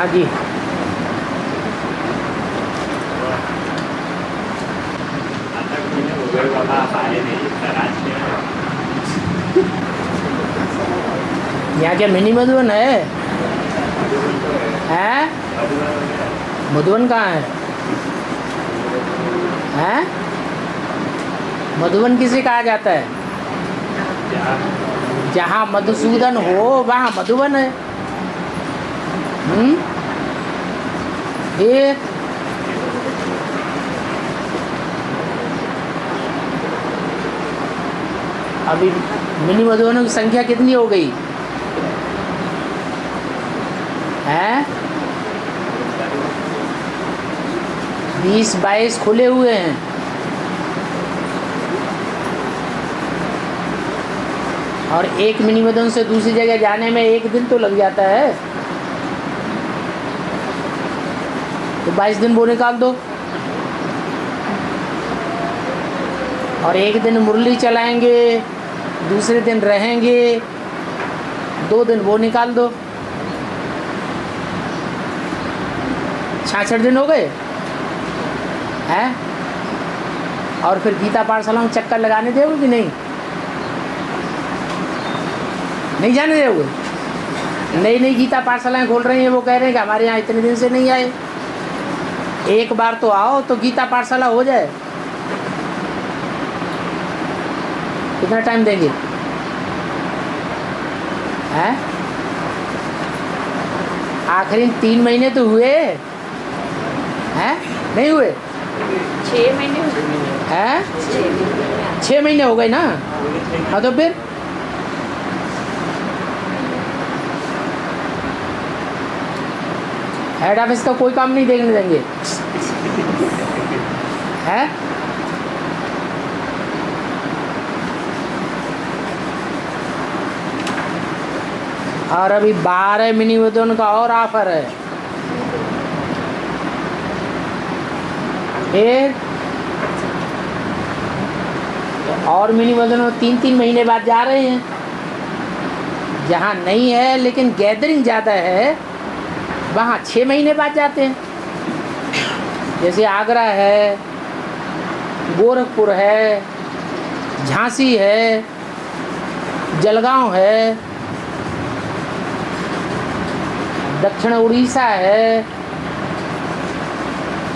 हाँ जी। यहाँ क्या मिनी मधुबन है? हैं? मधुबन कहाँ है? हैं? मधुबन किसे कहा जाता है? जहाँ मधुसूदन हो वहाँ मधुबन है। ये अभी मिनी मधुबनों की संख्या कितनी हो गई है? 20-22 खुले हुए हैं। और एक मिनी मधुबन से दूसरी जगह जाने में 1 दिन तो लग जाता है, तो 22 दिन वो निकाल दो। और एक दिन मुरली चलाएंगे, दूसरे दिन रहेंगे, 2 दिन वो निकाल दो, 66 दिन हो गए हैं। और फिर गीता पाठशाला में चक्कर लगाने दोगे कि नहीं? नहीं जाने दोगे? नई नई गीता पाठशालाएँ खोल रही हैं, वो कह रहे हैं कि हमारे यहाँ इतने दिन से नहीं आए। एक बार तो आओ तो गीता पाठशाला हो जाए। कितना टाइम देंगे हैं? आखिरी 3 महीने तो हुए हैं, नहीं हुए? 6 महीने हैं? 6 महीने हो गए ना। हाँ तो फिर हेड ऑफिस का कोई काम नहीं देखने देंगे हैं? और अभी 12 मिनी मधुबन का और ऑफर है। फिर और मिनी मधुबन 3-3 महीने बाद जा रहे हैं। जहाँ नहीं है लेकिन गैदरिंग ज़्यादा है वहाँ 6 महीने बाद जाते हैं। जैसे आगरा है, गोरखपुर है, झांसी है, जलगांव है, दक्षिण उड़ीसा है,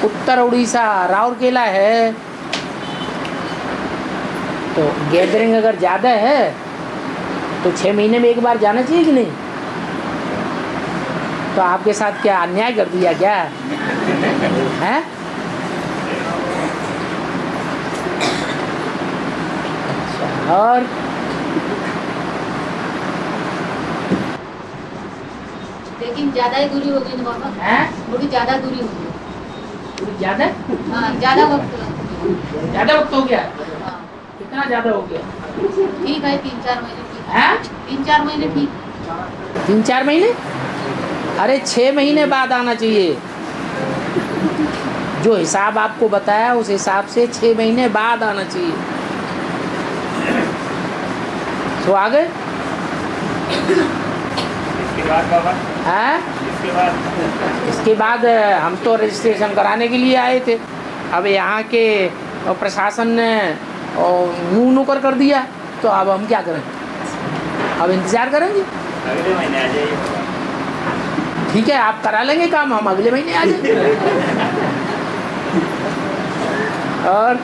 उत्तर उड़ीसा राउरकेला है। तो गैदरिंग अगर ज़्यादा है तो 6 महीने में एक बार जाना चाहिए कि नहीं? तो आपके साथ क्या अन्याय कर दिया क्या है? अच्छा, और लेकिन ज्यादा ही दूरी होगी ना बाबा? हैं? थोड़ी ज्यादा दूरी होगी। थोड़ी ज़्यादा? हाँ, ज्यादा वक्त हो गया? हाँ। कितना ज़्यादा हो गया? ठीक है, 3-4 महीने ठीक हैं? 3-4 महीने ठीक। 3-4 महीने? अरे 6 महीने बाद आना चाहिए। जो हिसाब आपको बताया उस हिसाब से 6 महीने बाद आना चाहिए। तो आ गए? हैं? इसके बाद हम तो रजिस्ट्रेशन कराने के लिए आए थे। अब यहाँ के प्रशासन ने नू नुकर कर दिया, तो अब हम क्या करें? अब इंतज़ार करेंगे। अगले महीने आ जाइए। ठीक है, आप करा लेंगे काम, हम अगले महीने आ जाएंगे। और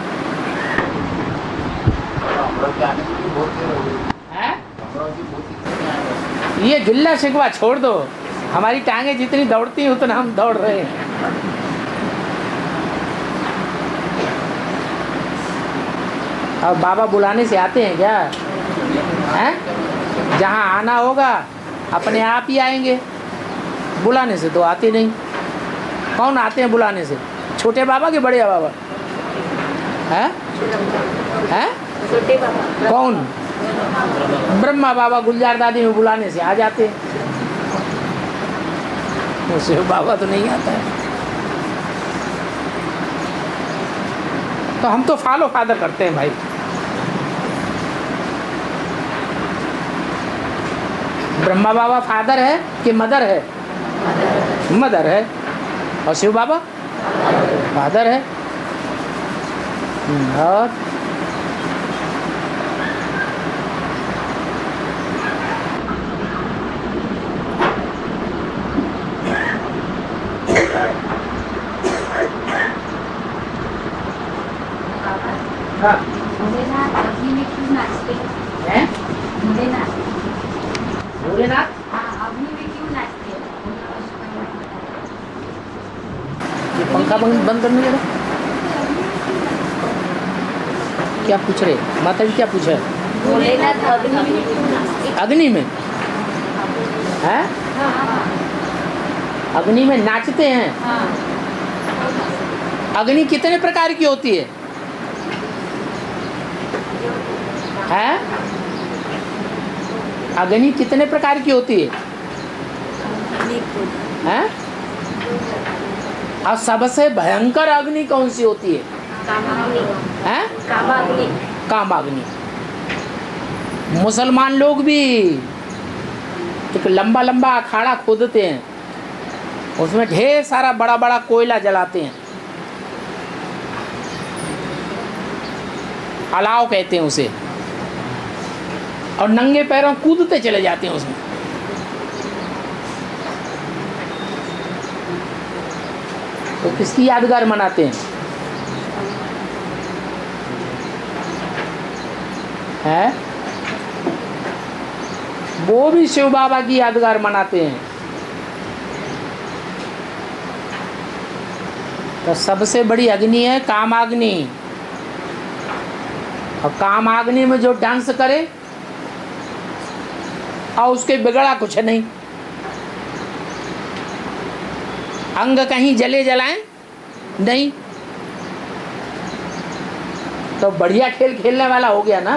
हैं? ये गिल्ला शिकवा छोड़ दो, हमारी टांगे जितनी दौड़ती हैं उतना हम दौड़ रहे हैं। अब बाबा बुलाने से आते हैं क्या? हैं? जहाँ आना होगा अपने आप ही आएंगे, बुलाने से तो आते नहीं। कौन आते हैं बुलाने से? छोटे बाबा के बड़े बाबा? हैं? हैं? छोटे बाबा। कौन? ब्रह्मा बाबा गुलजार दादी में बुलाने से आ जाते हैं। शिव बाबा तो नहीं आता है। तो हम तो फॉलो फादर करते हैं भाई। ब्रह्मा बाबा फादर है कि मदर है? मदर है। और शिव बाबा फादर है। और हाँ भोलेनाथ अग्नि में क्यों नाचते हैं? हैं? भोलेनाथ भोलेनाथ हाँ अग्नि में क्यों नाचते हैं? ये पंखा बंद करने लगा। क्या पूछ रहे माता जी, क्या पूछा? भोलेनाथ अग्नि में क्यों नाचते हैं? अग्नि में हैं? अग्नि में नाचते हैं। हाँ अग्नि कितने प्रकार की होती है? हैं? अग्नि कितने प्रकार की होती है? हैं? और सबसे भयंकर अग्नि कौन सी होती है? हैं? कामाग्नि। मुसलमान लोग भी एक लंबा लंबा अखाड़ा खोदते हैं, उसमें ढेर सारा बड़ा बड़ा कोयला जलाते हैं, अलाव कहते हैं उसे, और नंगे पैरों कूदते चले जाते हैं उसमें। तो किसकी यादगार मनाते हैं? हैं? वो भी शिव बाबा की यादगार मनाते हैं। तो सबसे बड़ी अग्नि है कामाग्नि। और कामाग्नि में जो डांस करे और उसके बिगड़ा कुछ नहीं। अंग कहीं जले जलाएं नहीं, तो बढ़िया खेल खेलने वाला हो गया ना।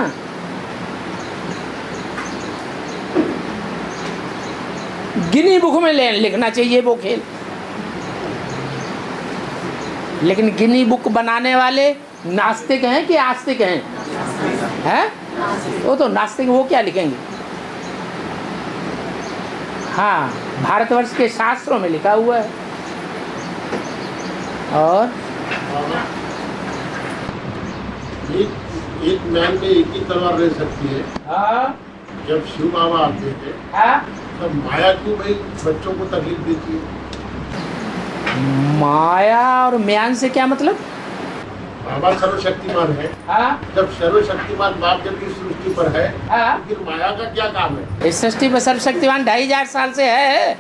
गिनी बुक में लिखना चाहिए वो खेल। लेकिन गिनी बुक बनाने वाले नास्तिक हैं कि आस्तिक हैं? हैं? वो तो नास्तिक, वो क्या लिखेंगे? हाँ, भारतवर्ष के शास्त्रों में लिखा हुआ है। और एक मैन में एक ही तलवार रह सकती है। हाँ, जब शिव बाबा आते थे हाँ, तब माया क्यों भाई बच्चों को तकलीफ देती है? माया और म्यान से क्या मतलब? बाबा सर्वशक्तिमान है। हाँ, जब सर्वशक्तिमान बाप जब इस सृष्टि पर है हाँ। तो फिर माया का क्या काम है? इस सृष्टि पर सर्वशक्तिमान 2500 साल से है।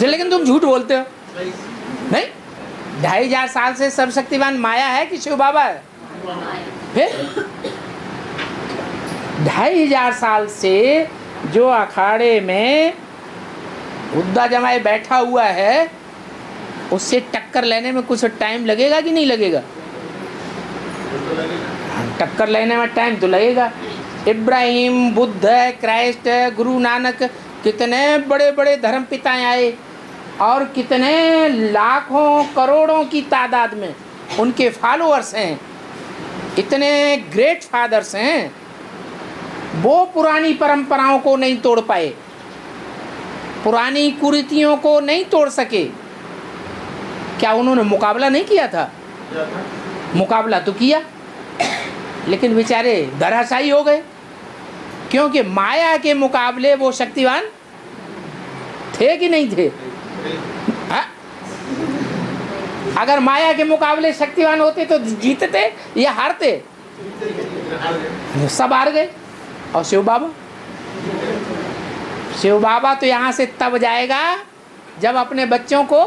लेकिन तुम झूठ बोलते हो। नहीं, 2500 साल से सर्वशक्तिमान माया है कि शिव बाबा है? फिर 2500 साल से जो अखाड़े में मुद्दा जमाए बैठा हुआ है, उससे टक्कर लेने में कुछ टाइम लगेगा कि नहीं लगेगा? टक्कर लेने में टाइम तो लगेगा। इब्राहिम, बुद्ध, क्राइस्ट, गुरु नानक, कितने बड़े बड़े धर्म पिताएं आए और कितने लाखों करोड़ों की तादाद में उनके फॉलोअर्स हैं, इतने ग्रेट फादर्स हैं। वो पुरानी परंपराओं को नहीं तोड़ पाए, पुरानी कुरीतियों को नहीं तोड़ सके। क्या उन्होंने मुकाबला नहीं किया था? मुकाबला तो किया, लेकिन बेचारे धराशायी हो गए, क्योंकि माया के मुकाबले वो शक्तिवान थे कि नहीं थे? हा? अगर माया के मुकाबले शक्तिवान होते तो जीतते या हारते? सब हार गए। और शिव बाबा तो यहाँ से तब जाएगा जब अपने बच्चों को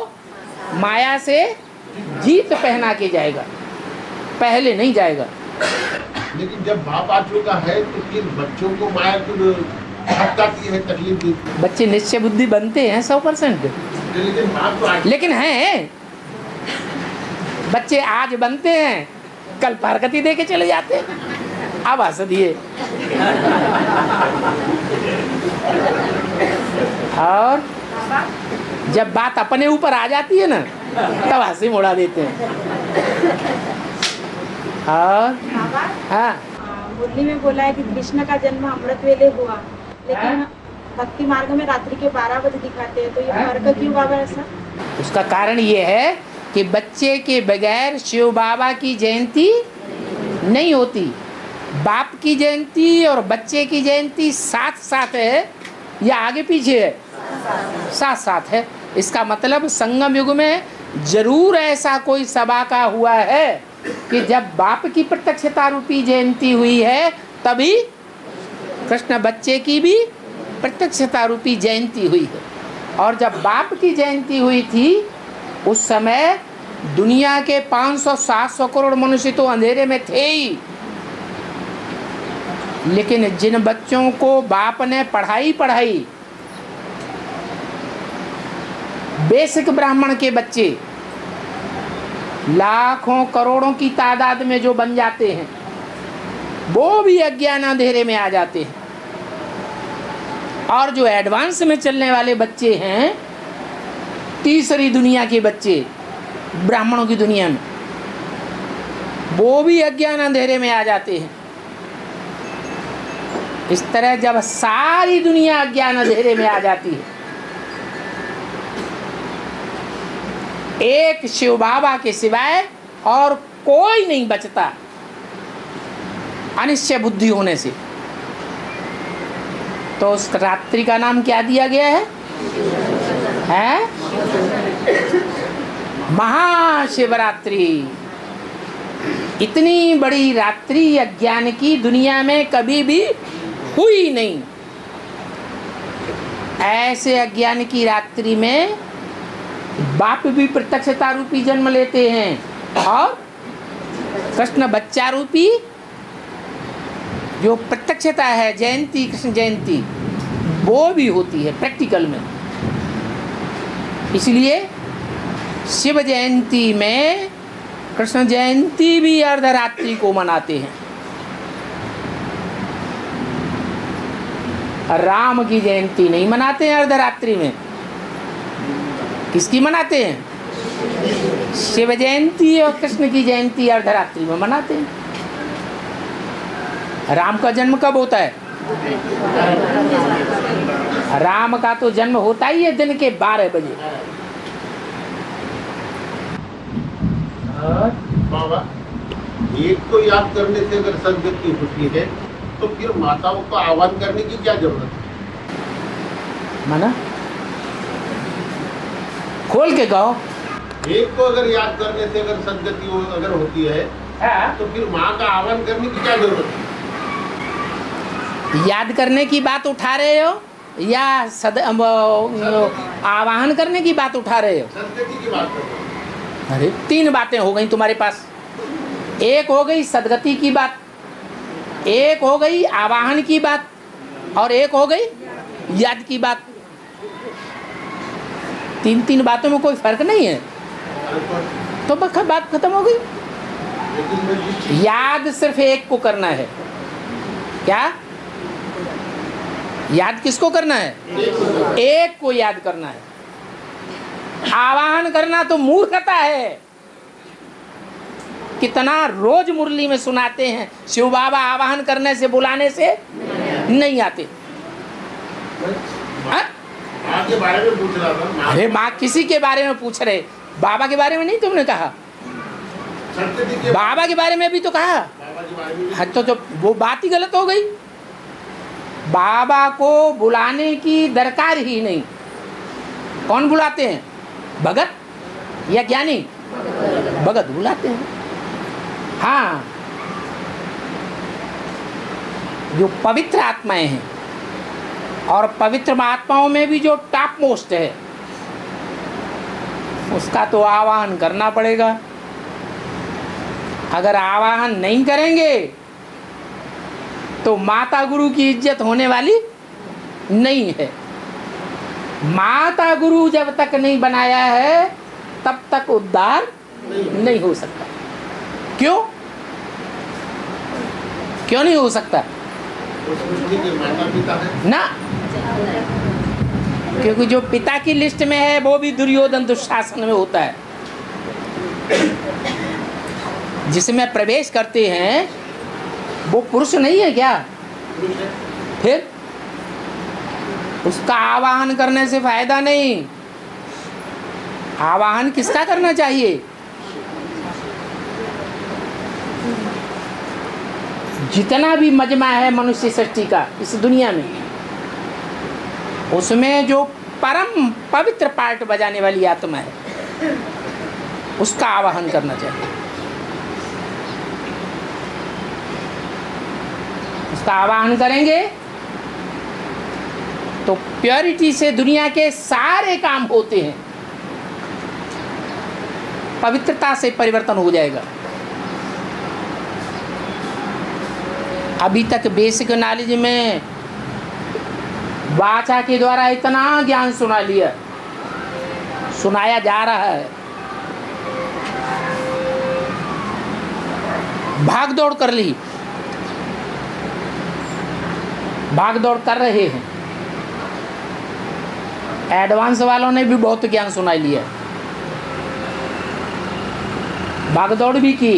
माया से जीत पहना के जाएगा, पहले नहीं जाएगा। लेकिन जब बाप आ चुका है तो फिर बच्चों को माया क्यों हटाती है, तकलीफ देती है? बच्चे निश्चय बुद्धि बनते हैं 100%। लेकिन बाप तो लेकिन हैं बच्चे आज बनते हैं, कल हरकती दे के चले जाते हैं। अब हंस दिए। और जब बात अपने ऊपर आ जाती है ना, तब हंसी मुड़ा देते हैं। और हाँ, मुरली में बोला है कि कृष्ण का जन्म अमृत वेले हुआ, लेकिन भक्ति मार्ग में रात्रि के 12 बजे दिखाते हैं, तो ये फर्क क्यों बाबा ऐसा? उसका कारण ये है कि बच्चे के बगैर शिव बाबा की जयंती नहीं होती। बाप की जयंती और बच्चे की जयंती साथ साथ है या आगे पीछे है? साथ साथ है। इसका मतलब संगम युग में जरूर ऐसा कोई सभा का हुआ है कि जब बाप की प्रत्यक्षता रूपी जयंती हुई है तभी कृष्ण बच्चे की भी प्रत्यक्षता रूपी जयंती हुई है। और जब बाप की जयंती हुई थी उस समय दुनिया के 500-700 करोड़ मनुष्य तो अंधेरे में थे ही, लेकिन जिन बच्चों को बाप ने पढ़ाई बेसिक ब्राह्मण के बच्चे लाखों करोड़ों की तादाद में जो बन जाते हैं वो भी अज्ञान अंधेरे में आ जाते हैं। और जो एडवांस में चलने वाले बच्चे हैं, तीसरी दुनिया के बच्चे ब्राह्मणों की दुनिया में, वो भी अज्ञान अंधेरे में आ जाते हैं। इस तरह जब सारी दुनिया अज्ञान अंधेरे में आ जाती है, एक शिव बाबा के सिवाय और कोई नहीं बचता अनिश्चय बुद्धि होने से। तो उस रात्रि का नाम क्या दिया गया है? महाशिवरात्रि। इतनी बड़ी रात्रि अज्ञान की दुनिया में कभी भी हुई नहीं। ऐसे अज्ञान की रात्रि में बाप भी प्रत्यक्षता रूपी जन्म लेते हैं और कृष्ण बच्चा रूपी जो प्रत्यक्षता है जयंती, कृष्ण जयंती, वो भी होती है प्रैक्टिकल में। इसलिए शिव जयंती में कृष्ण जयंती भी अर्धरात्रि को मनाते हैं। राम की जयंती नहीं मनाते हैं अर्धरात्रि में। किसकी मनाते हैं? शिव जयंती और कृष्ण की जयंती अर्धरात्रि में मनाते हैं। राम का जन्म कब होता है? राम का तो जन्म होता ही है दिन के 12 बजे। बाबा, एक को याद करने से अगर सदगति होती है तो फिर माताओं को आह्वान करने की क्या जरूरत है? माना खोल के कहो। एक को अगर याद करने से अगर सदगति अगर होती है तो फिर माँ का आह्वान करने की क्या जरूरत है? याद करने की बात उठा रहे हो या आवाहन करने की बात उठा रहे हो? सदगति की बात कर रहे हो। अरे 3 बातें हो गई तुम्हारे पास। एक हो गई सदगति की बात, एक हो गई आवाहन की बात, और एक हो गई याद की बात। 3 बातों में कोई फर्क नहीं है तो बात खत्म हो गई। याद सिर्फ एक को करना है। क्या याद किसको करना है? एक को याद करना है। आवाहन करना तो मूर्खता है। कितना रोज मुरली में सुनाते हैं शिव बाबा आवाहन करने से बुलाने से नहीं आते। माँ के बारे में पूछ रहा था। अरे माँ किसी के बारे में पूछ रहे, बाबा के बारे में नहीं तुमने कहा? बाबा के बारे में भी तो कहा। हाँ तो वो बात ही गलत हो गई। बाबा को बुलाने की दरकार ही नहीं। कौन बुलाते हैं? भगत या ज्ञानी? भगत बुलाते हैं। हाँ, जो पवित्र आत्माएं हैं, और पवित्र आत्माओं में भी जो टॉप मोस्ट है उसका तो आवाहन करना पड़ेगा। अगर आवाहन नहीं करेंगे तो माता गुरु की इज्जत होने वाली नहीं है। माता गुरु जब तक नहीं बनाया है तब तक उद्धार नहीं हो सकता। क्यों नहीं हो सकता? माता पिता है ना, क्योंकि जो पिता की लिस्ट में है वो भी दुर्योधन दुशासन में होता है। जिसमें प्रवेश करते हैं वो पुरुष नहीं है क्या? फिर उसका आवाहन करने से फायदा नहीं। आवाहन किसका करना चाहिए? जितना भी मजमा है मनुष्य सृष्टि का इस दुनिया में, उसमें जो परम पवित्र पार्ट बजाने वाली आत्मा है, उसका आवाहन करना चाहिए। उसका आवाहन करेंगे तो प्योरिटी से दुनिया के सारे काम होते हैं, पवित्रता से परिवर्तन हो जाएगा। अभी तक बेसिक नॉलेज में वाचा के द्वारा इतना ज्ञान सुनाया जा रहा है, भाग दौड़ कर ली, भाग दौड़ कर रहे हैं। एडवांस वालों ने भी बहुत ज्ञान सुना लिया, भाग दौड़ भी की,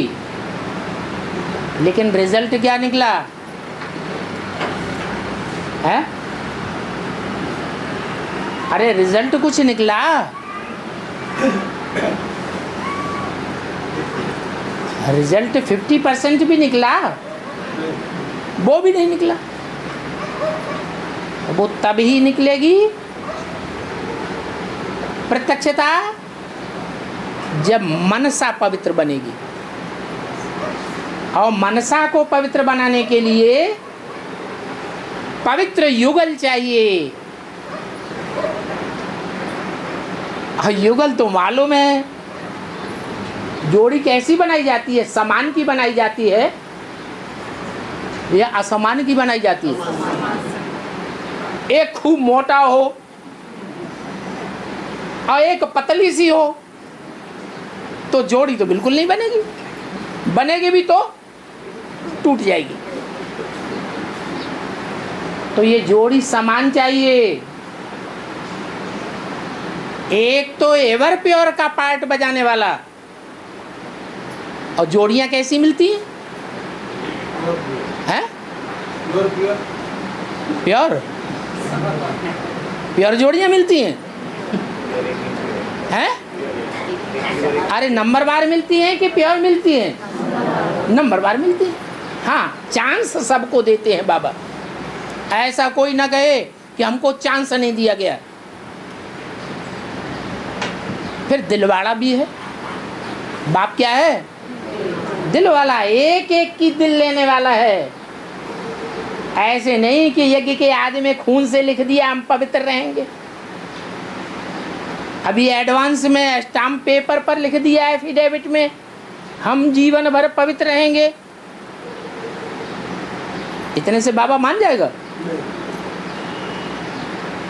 लेकिन रिजल्ट क्या निकला है? अरे रिजल्ट कुछ निकला? रिजल्ट 50% भी निकला? वो भी नहीं निकला। वो तब ही निकलेगी प्रत्यक्षता जब मनसा पवित्र बनेगी। और मनसा को पवित्र बनाने के लिए पवित्र युगल चाहिए। युगल तो मालूम है जोड़ी कैसी बनाई जाती है, समान की बनाई जाती है या असमान की बनाई जाती है? एक खूब मोटा हो और एक पतली सी हो तो जोड़ी तो बिल्कुल नहीं बनेगी, बनेगी भी तो टूट जाएगी। तो ये जोड़ी समान चाहिए। एक तो एवर प्योर का पार्ट बजाने वाला, और जोड़ियां कैसी मिलती हैं? प्योर प्योर जोड़ियां मिलती हैं? अरे नंबर बार मिलती हैं कि प्योर मिलती हैं? नंबर बार मिलती हैं। हाँ, चांस सबको देते हैं बाबा। ऐसा कोई ना कहे कि हमको चांस नहीं दिया गया। फिर दिलवाड़ा भी है। बाप क्या है? दिल वाला, एक एक की दिल लेने वाला है। ऐसे नहीं कि यज्ञ के आदि में खून से लिख दिया हम पवित्र रहेंगे। अभी एडवांस में स्टाम्प पेपर पर लिख दिया एफिडेविट में हम जीवन भर पवित्र रहेंगे। इतने से बाबा मान जाएगा?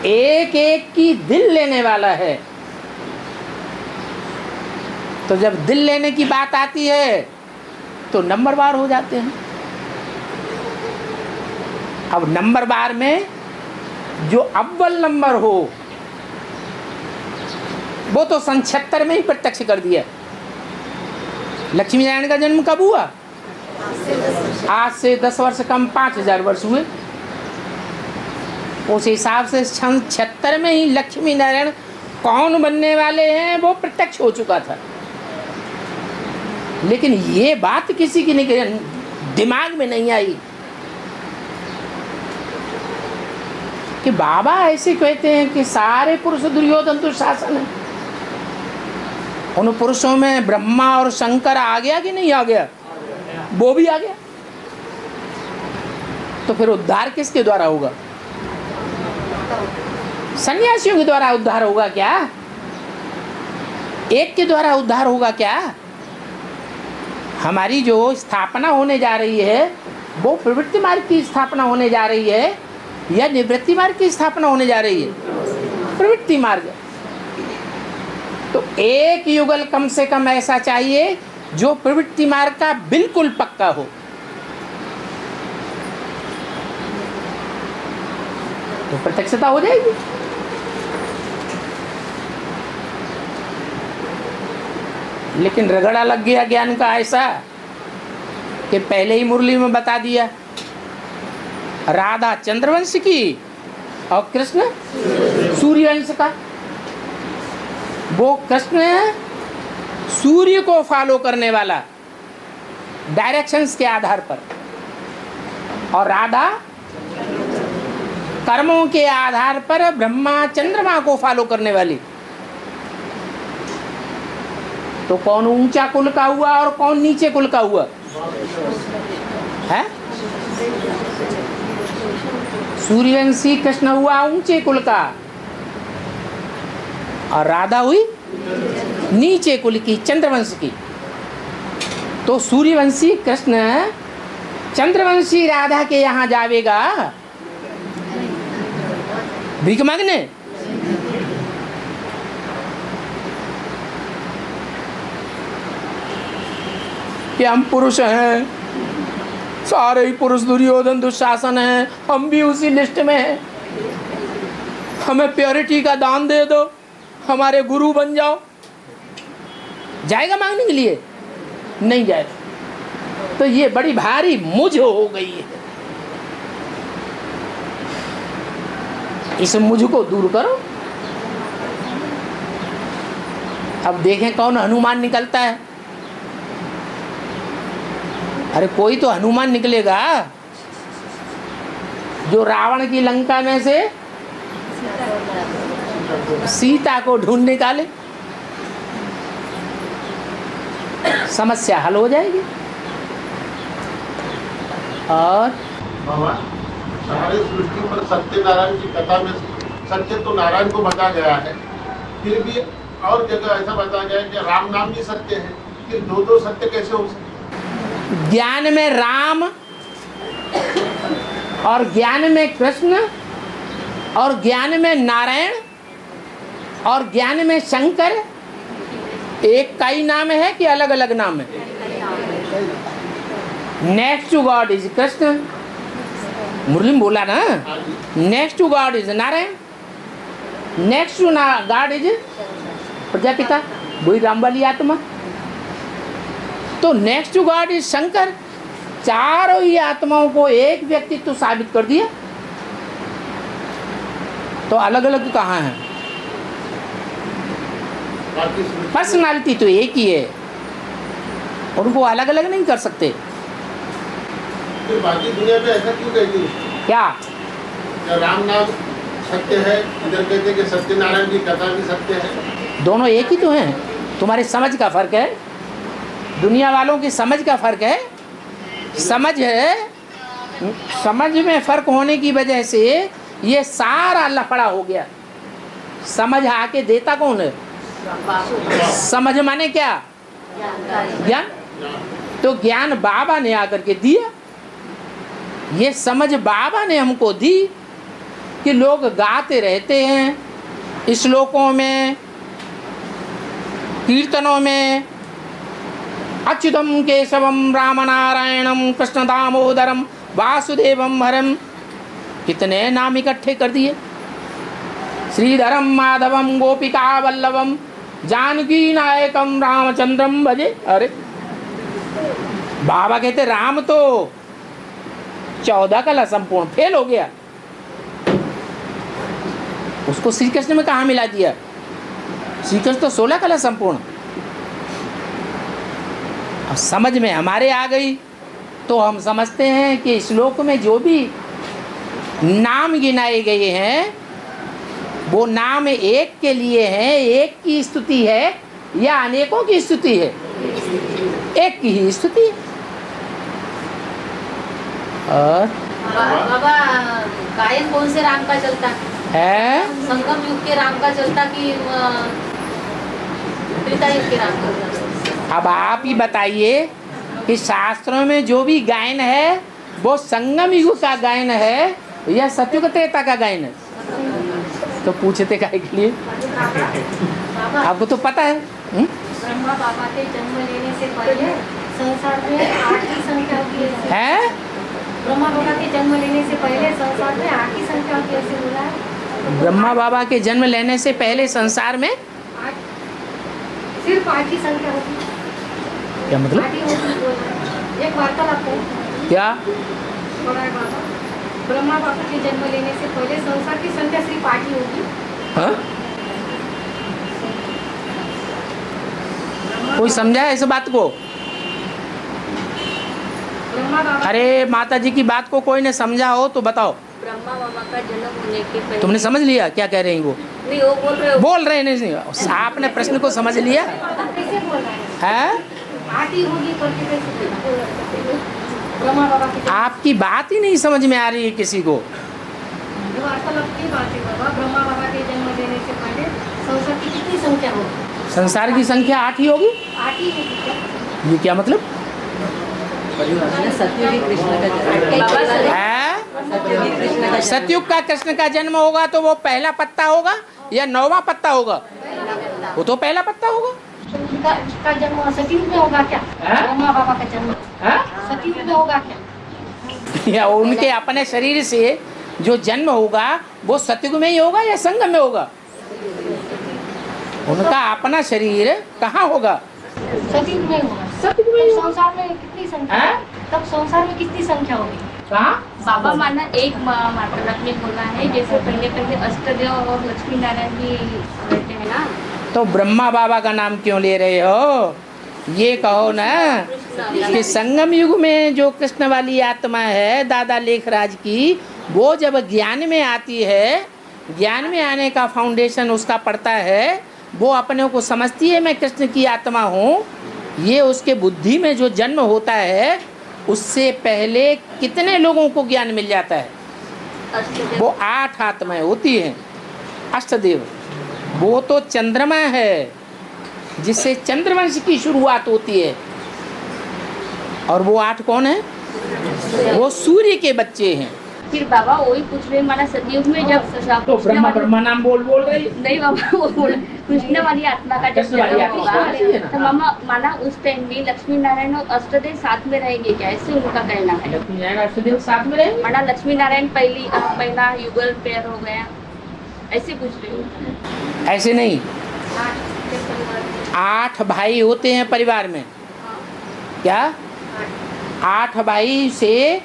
एक एक की दिल लेने वाला है। तो जब दिल लेने की बात आती है तो नंबरवार हो जाते हैं। अब नंबरवार में जो अव्वल नंबर हो वो तो सन 76 में ही प्रत्यक्ष कर दिया। लक्ष्मी नारायण का जन्म कब हुआ? आज से 10 वर्ष कम 5000 वर्ष हुए। उस हिसाब से सन 76 में ही लक्ष्मी नारायण कौन बनने वाले हैं वो प्रत्यक्ष हो चुका था। लेकिन ये बात किसी की नहीं, दिमाग में नहीं आई कि बाबा ऐसे कहते हैं कि सारे पुरुष दुर्योधन दुशासन है। उन पुरुषों में ब्रह्मा और शंकर आ गया कि नहीं आ गया? वो भी आ गया। तो फिर उद्धार किसके द्वारा होगा? सन्यासियों के द्वारा उद्धार होगा क्या? एक के द्वारा उद्धार होगा क्या? हमारी जो स्थापना होने जा रही है वो प्रवृत्ति मार्ग की स्थापना होने जा रही है या निवृत्ति मार्ग की स्थापना होने जा रही है? प्रवृत्ति मार्ग। तो एक युगल कम से कम ऐसा चाहिए जो प्रवृत्ति मार्ग का बिल्कुल पक्का हो। तो प्रत्यक्षता हो जाएगी। लेकिन रगड़ा लग गया ज्ञान का ऐसा कि पहले ही मुरली में बता दिया राधा चंद्रवंश की और कृष्ण सूर्यवंश का। वो कृष्ण सूर्य को फॉलो करने वाला डायरेक्शंस के आधार पर, और राधा कर्मों के आधार पर ब्रह्मा चंद्रमा को फॉलो करने वाली। तो कौन ऊंचा कुल का हुआ और कौन नीचे कुल का हुआ है? सूर्यवंशी कृष्ण हुआ ऊंचे कुल का और राधा हुई नीचे कुल की, चंद्रवंश की। तो सूर्यवंशी कृष्ण चंद्रवंशी राधा के यहाँ जावेगा भीख मांगने। कि हम पुरुष हैं, सारे ही पुरुष दुर्योधन दुशासन हैं, हम भी उसी लिस्ट में हैं, हमें प्योरिटी का दान दे दो, हमारे गुरु बन जाओ। जाएगा मांगने के लिए? नहीं जाएगा। तो ये बड़ी भारी मुझ हो गई है। इस मुझ को दूर करो। अब देखें कौन हनुमान निकलता है। अरे कोई तो हनुमान निकलेगा जो रावण की लंका में से सीता को ढूंढ निकाले, समस्या हल हो जाएगी। और बाबा, सारे सृष्टि पर सत्यनारायण की कथा में सत्य तो नारायण को बता गया है, फिर भी और जगह ऐसा बताया गया है कि राम नाम भी सत्य है। फिर दो दो सत्य कैसे हो सकते? ज्ञान में राम और ज्ञान में कृष्ण और ज्ञान में नारायण और ज्ञान में शंकर एक का ही नाम है कि अलग अलग नाम है? Next to God is Krishna, Murli में बोला ना। Next to God is Narayan, next to God is Prajapita, वही राम वाली आत्मा। तो next to God is Shankar. चारों ही आत्माओं को एक व्यक्तित्व तो साबित कर दिया। तो अलग अलग कहाँ हैं? पर्सनालिटी तो एक ही है, उनको अलग अलग नहीं कर सकते। फिर बाकी दुनिया में ऐसा क्यों कहती है? क्या राम नाम सत्य है, इधर कहते हैं कि सत्यनारायण की कथा भी सत्य है। दोनों एक ही तो हैं। तुम्हारी समझ का फर्क है, दुनिया वालों की समझ का फर्क है। समझ है, समझ में फर्क होने की वजह से ये सारा लफड़ा हो गया। समझ आके देता कौन है? समझ माने क्या? ज्ञान। तो ज्ञान बाबा ने आकर के दिया। ये समझ बाबा ने हमको दी कि लोग गाते रहते हैं श्लोकों में, कीर्तनों में, अच्युतम केशवम राम नारायणम कृष्ण दामोदरम वासुदेवम हरम। कितने नाम इकट्ठे कर दिए। श्रीधरम माधवम गोपिका वल्लभम जानकी नायकम रामचंद्रम भजे। अरे बाबा कहते राम तो 14 कला संपूर्ण फेल हो गया, उसको श्री कृष्ण में कहाँ मिला दिया? श्री कृष्ण तो 16 कला संपूर्ण। अब समझ में हमारे आ गई तो हम समझते हैं कि श्लोक में जो भी नाम गिनाए गए हैं वो नाम एक के लिए हैं, एक की स्तुति है या अनेकों की स्तुति है? एक की ही स्तुति है। और बाबा गायन कौन से राम का चलता है? संगम युग के राम का चलता कि त्रेता युग के राम का चलता? अब आप ही बताइए कि शास्त्रों में जो भी गायन है वो संगम युग का गायन है या सतयुग त्रेता का गायन है? तो पूछते काहे के लिए? आपको तो पता है। ब्रह्मा बाबा के जन्म लेने से पहले संसार में 8 की संख्या होती है। ब्रह्मा बाबा के जन्म लेने से पहले संसार में 8 की संख्या होती है, ऐसे बोला है। ब्रह्मा बाबा के जन्म लेने से पहले संसार में 8, सिर्फ 8 की संख्या होती है। क्या मतलब? 8 ही होती है। एक वार्तालाप है। क्या? बड़ा है बाबा। ब्रह्मा बाबा के जन्म लेने से पहले संसार की संख्या सिर्फ 8 ही होगी। हाँ? कोई समझा है इस बात को? ब्रह्मा बाबा अरे माता जी की बात को कोई ने समझा हो तो बताओ। ब्रह्मा बाबा का जन्म होने के पहले तुमने समझ लिया क्या कह रहे हैं वो? नहीं, वो बोल रहे हो नहीं, आपने प्रश्न को समझ लिया कैसे बोल रहा है? है? 8 ही होगी करके कैसे बोल रहे हैं? ब्रह्मा बाबा की आपकी बात ही नहीं समझ में आ रही है किसी को। जो वार्तालाप की बात है बाबा, ब्रह्मा बाबा के जन्म लेने से पहले संसार की कितनी संख्या होगी? संसार की संख्या 8 ही होगी। 8 ही होगी क्या? ये क्या मतलब है? सतयुग का कृष्ण का जन्म होगा तो वो पहला पत्ता होगा या 9वां पत्ता होगा? वो तो पहला पत्ता होगा। का जन्म सतयुग में होगा क्या? हाँ? ब्रह्मा बाबा का जन्म हाँ? सतयुग में होगा क्या? या उनके अपने शरीर से जो जन्म होगा वो सतयुग में ही होगा या संगम में होगा? उनका अपना शरीर कहाँ होगा? सतयुग में होगा। सतयुग में ही तब होगा। संसार में कितनी संख्या? हाँ? तब संसार में कितनी संख्या होगी? कहाँ? बाबा माना एक माताराम ने बोला है, जैसे पहले अष्टदेव और लक्ष्मी नारायण जी रहते हैं ना, तो ब्रह्मा बाबा का नाम क्यों ले रहे हो? ये कहो ना कि संगम युग में जो कृष्ण वाली आत्मा है दादा लेखराज की, वो जब ज्ञान में आती है, ज्ञान में आने का फाउंडेशन उसका पड़ता है, वो अपने को समझती है मैं कृष्ण की आत्मा हूँ। ये उसके बुद्धि में जो जन्म होता है उससे पहले कितने लोगों को ज्ञान मिल जाता है? अष्टदेव वो 8 आत्माएं होती हैं। अष्टदेव वो तो चंद्रमा है जिससे चंद्रवंश की शुरुआत होती है। और वो 8 कौन है? वो सूर्य के बच्चे हैं। फिर बाबा वही पूछ रहे, माना सतयुग में जब तो ब्रह्मा नाम बोल रही। नहीं बाबा, वो बोले कृष्ण वाली आत्मा का जब कृष्ण वाली जन्म आत्मा होगा होना चाहिए ना। तो मामा माना उस टाइम में लक्ष्मी नारायण और अष्टदेव साथ में रहेंगे क्या? ऐसे उनका कहना है। अष्टदेव साथ में रहेंगे। माना लक्ष्मी नारायण पहला युगल पेयर हो गया, ऐसे पूछ रही हूँ। ऐसे नहीं, 8 भाई होते हैं परिवार में। क्या? 8 भाई से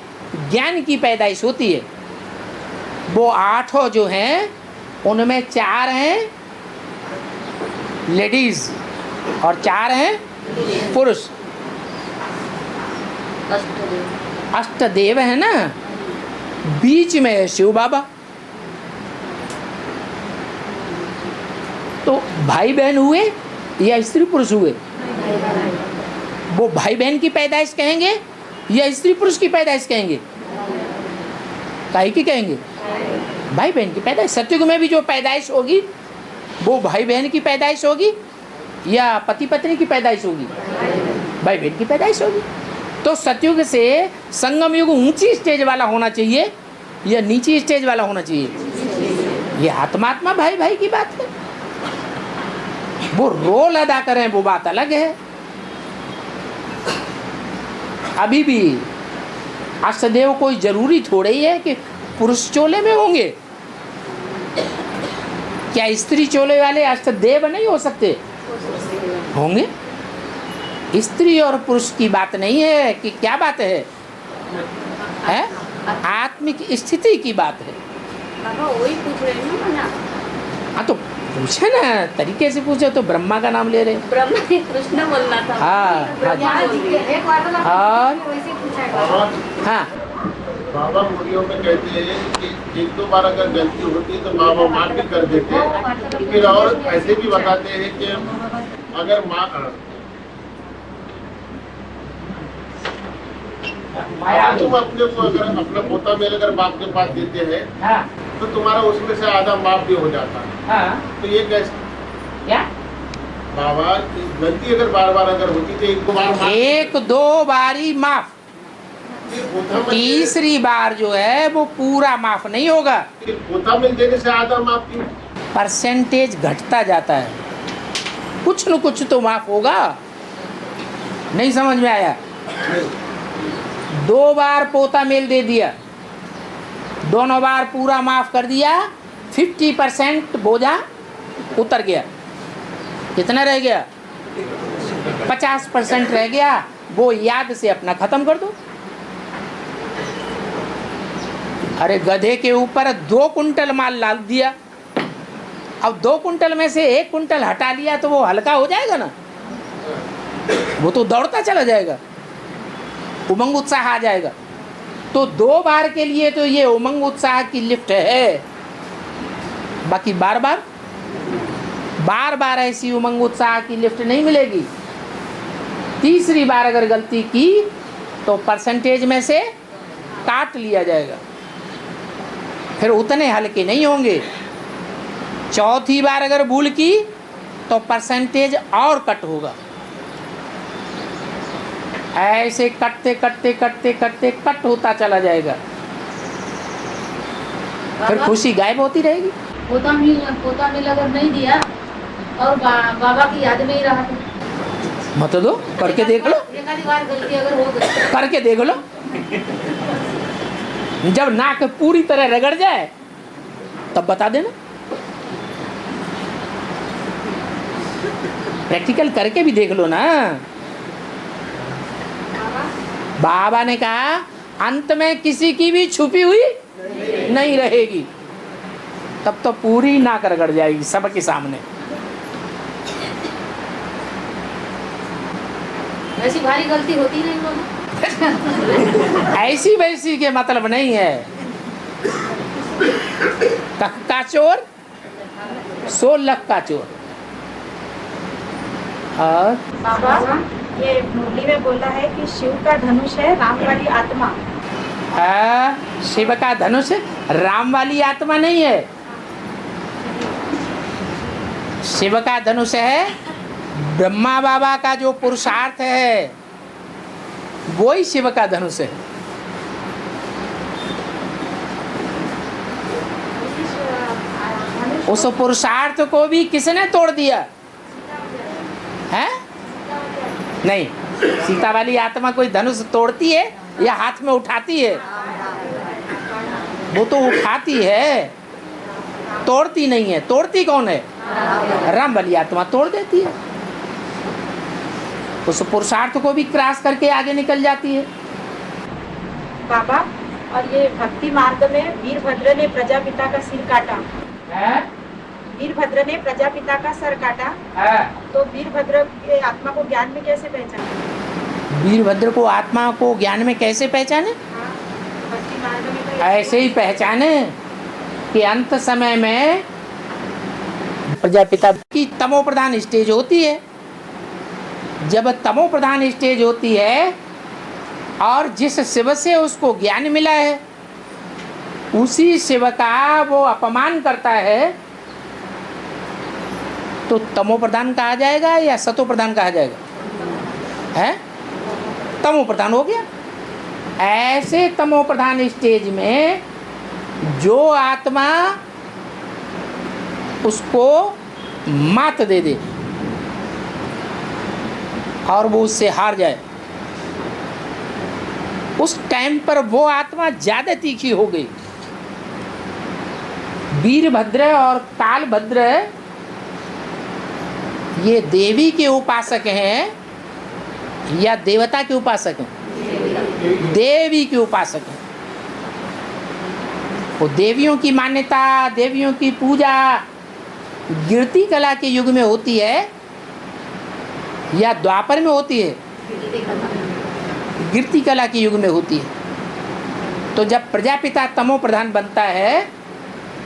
ज्ञान की पैदाइश होती है। वो 8 जो हैं उनमें 4 हैं लेडीज और 4 हैं पुरुष। अष्टदेव अष्टदेव है ना, बीच में है शिव बाबा। तो भाई बहन हुए या स्त्री पुरुष हुए? वो भाई बहन की पैदाइश कहेंगे या स्त्री पुरुष की पैदाइश कहेंगे? काहे की कहेंगे? भाई बहन की पैदाइश। सतयुग में भी जो पैदाइश होगी वो भाई बहन की पैदाइश होगी या पति पत्नी की पैदाइश होगी? भाई बहन की पैदाइश होगी। तो सतयुग से संगम युग ऊंची स्टेज वाला होना चाहिए या नीची स्टेज वाला होना चाहिए? ये आत्मात्मा भाई भाई की बात है। वो रोल अदा करें वो बात अलग है। अभी भी अष्टदेव कोई जरूरी थोड़े ही है कि पुरुष चोले में होंगे। क्या स्त्री चोले वाले अष्टदेव नहीं हो सकते? होंगे। स्त्री और पुरुष की बात नहीं है कि क्या बात है? आत्मिक स्थिति की बात है। बाबा वही पूछ रहे हैं ना। हाँ तो पूछे ना, तरीके से पूछे। तो ब्रह्मा का नाम ले रहे हैं। ब्रह्मा ने कृष्ण बोलना था। हाँ, ब्रह्मा बोल रही है। एक वार्तालाप और? वैसे पूछा है। हाँ, बाबा मुड़ियों में कहते हैं कि 1-2 बार अगर गलती होती है तो बाबा माफ भी कर देते हैं। फिर और ऐसे भी बताते हैं कि अगर तुम अपने को अगर अपना पोता मेल अगर बाप के पास देते हैं हाँ, तो तुम्हारा उसमें से आधा माफ भी हो जाता है। हाँ, तो ये कैसे? क्या? बाबा गलती अगर बार-बार अगर होती तो 1-2 बार माफ, 1-2 बारी माफ, फिर पोता मिल तीसरी बार जो है वो पूरा माफ नहीं होगा। फिर पोता मिल देने से आधा माफ क्यों? परसेंटेज घटता जाता है। कुछ न कुछ तो माफ होगा। नहीं समझ में आया? 2 बार पोता मेल दे दिया, दोनों बार पूरा माफ कर दिया, 50% बोझा उतर गया। कितना रह गया? 50% रह गया। वो याद से अपना खत्म कर दो। अरे गधे के ऊपर 2 कुंटल माल लाद दिया, अब 2 कुंटल में से 1 कुंटल हटा लिया तो वो हल्का हो जाएगा ना, वो तो दौड़ता चला जाएगा, उमंग उत्साह आ जाएगा। तो 2 बार के लिए तो ये उमंग उत्साह की लिफ्ट है, बाकी बार बार ऐसी उमंग उत्साह की लिफ्ट नहीं मिलेगी। तीसरी बार अगर गलती की तो परसेंटेज में से काट लिया जाएगा, फिर उतने हल्के नहीं होंगे। चौथी बार अगर भूल की तो परसेंटेज और कट होगा। ऐसे कटते कटते कटते कटते कट होता चला जाएगा, फिर खुशी गायब होती रहेगी। पोता मिल अगर नहीं दिया और बाबा की याद में ही रहा तो मत दो, करके देख लो, एक आधी बार गलती अगर हो गई करके देख लो। जब नाक पूरी तरह रगड़ जाए तब बता देना। प्रैक्टिकल करके भी देख लो ना। बाबा ने कहा अंत में किसी की भी छुपी हुई नहीं रहेगी, तब तो पूरी नाक रगड़ जाएगी सबके सामने। ऐसी भारी गलती होती नहीं बाबा। ऐसी वैसी के मतलब नहीं है। कख का चोर 100 लाख का चोर। और बाबा ये मुरली में बोला है कि शिव का धनुष है राम वाली आत्मा। शिव का धनुष राम वाली आत्मा नहीं है, शिव का धनुष है ब्रह्मा बाबा का जो पुरुषार्थ है, वो ही शिव का धनुष है। उस पुरुषार्थ को भी किसने तोड़ दिया है? नहीं, सीता वाली आत्मा कोई धनुष तोड़ती है या हाथ में उठाती है? वो तो उठाती है, तोड़ती नहीं है। तोड़ती कौन है? राम वाली आत्मा तोड़ देती है। उस पुरुषार्थ को भी क्रॉस करके आगे निकल जाती है। बाबा और ये भक्ति मार्ग में वीरभद्र ने प्रजापिता का सिर काटा, वीरभद्र ने प्रजापिता का सर काटा, तो वीरभद्र के आत्मा को ज्ञान में कैसे पहचाने? वीरभद्र को आत्मा को ज्ञान में कैसे पहचाने? भक्ति मार्ग में तो ऐसे ही पहचाने कि अंत समय में प्रजापिता की तमो प्रधान स्टेज होती है। जब तमो प्रधान स्टेज होती है और जिस शिव से उसको ज्ञान मिला है उसी शिव का वो अपमान करता है, तो तमो प्रधान कहा जाएगा या सतो प्रधान कहा जाएगा? है तमो प्रधान हो गया। ऐसे तमो प्रधान स्टेज में जो आत्मा उसको मात दे दे और वो उससे हार जाए, उस टाइम पर वो आत्मा ज्यादा तीखी हो गई। वीरभद्र और कालभद्र ये देवी के उपासक हैं या देवता के उपासक हैं? देवी के उपासक हैं। वो देवियों की मान्यता, देवियों की पूजा गिरती कला के युग में होती है या द्वापर में होती है? गिरती कला के युग में होती है। तो जब प्रजापिता तमो प्रधान बनता है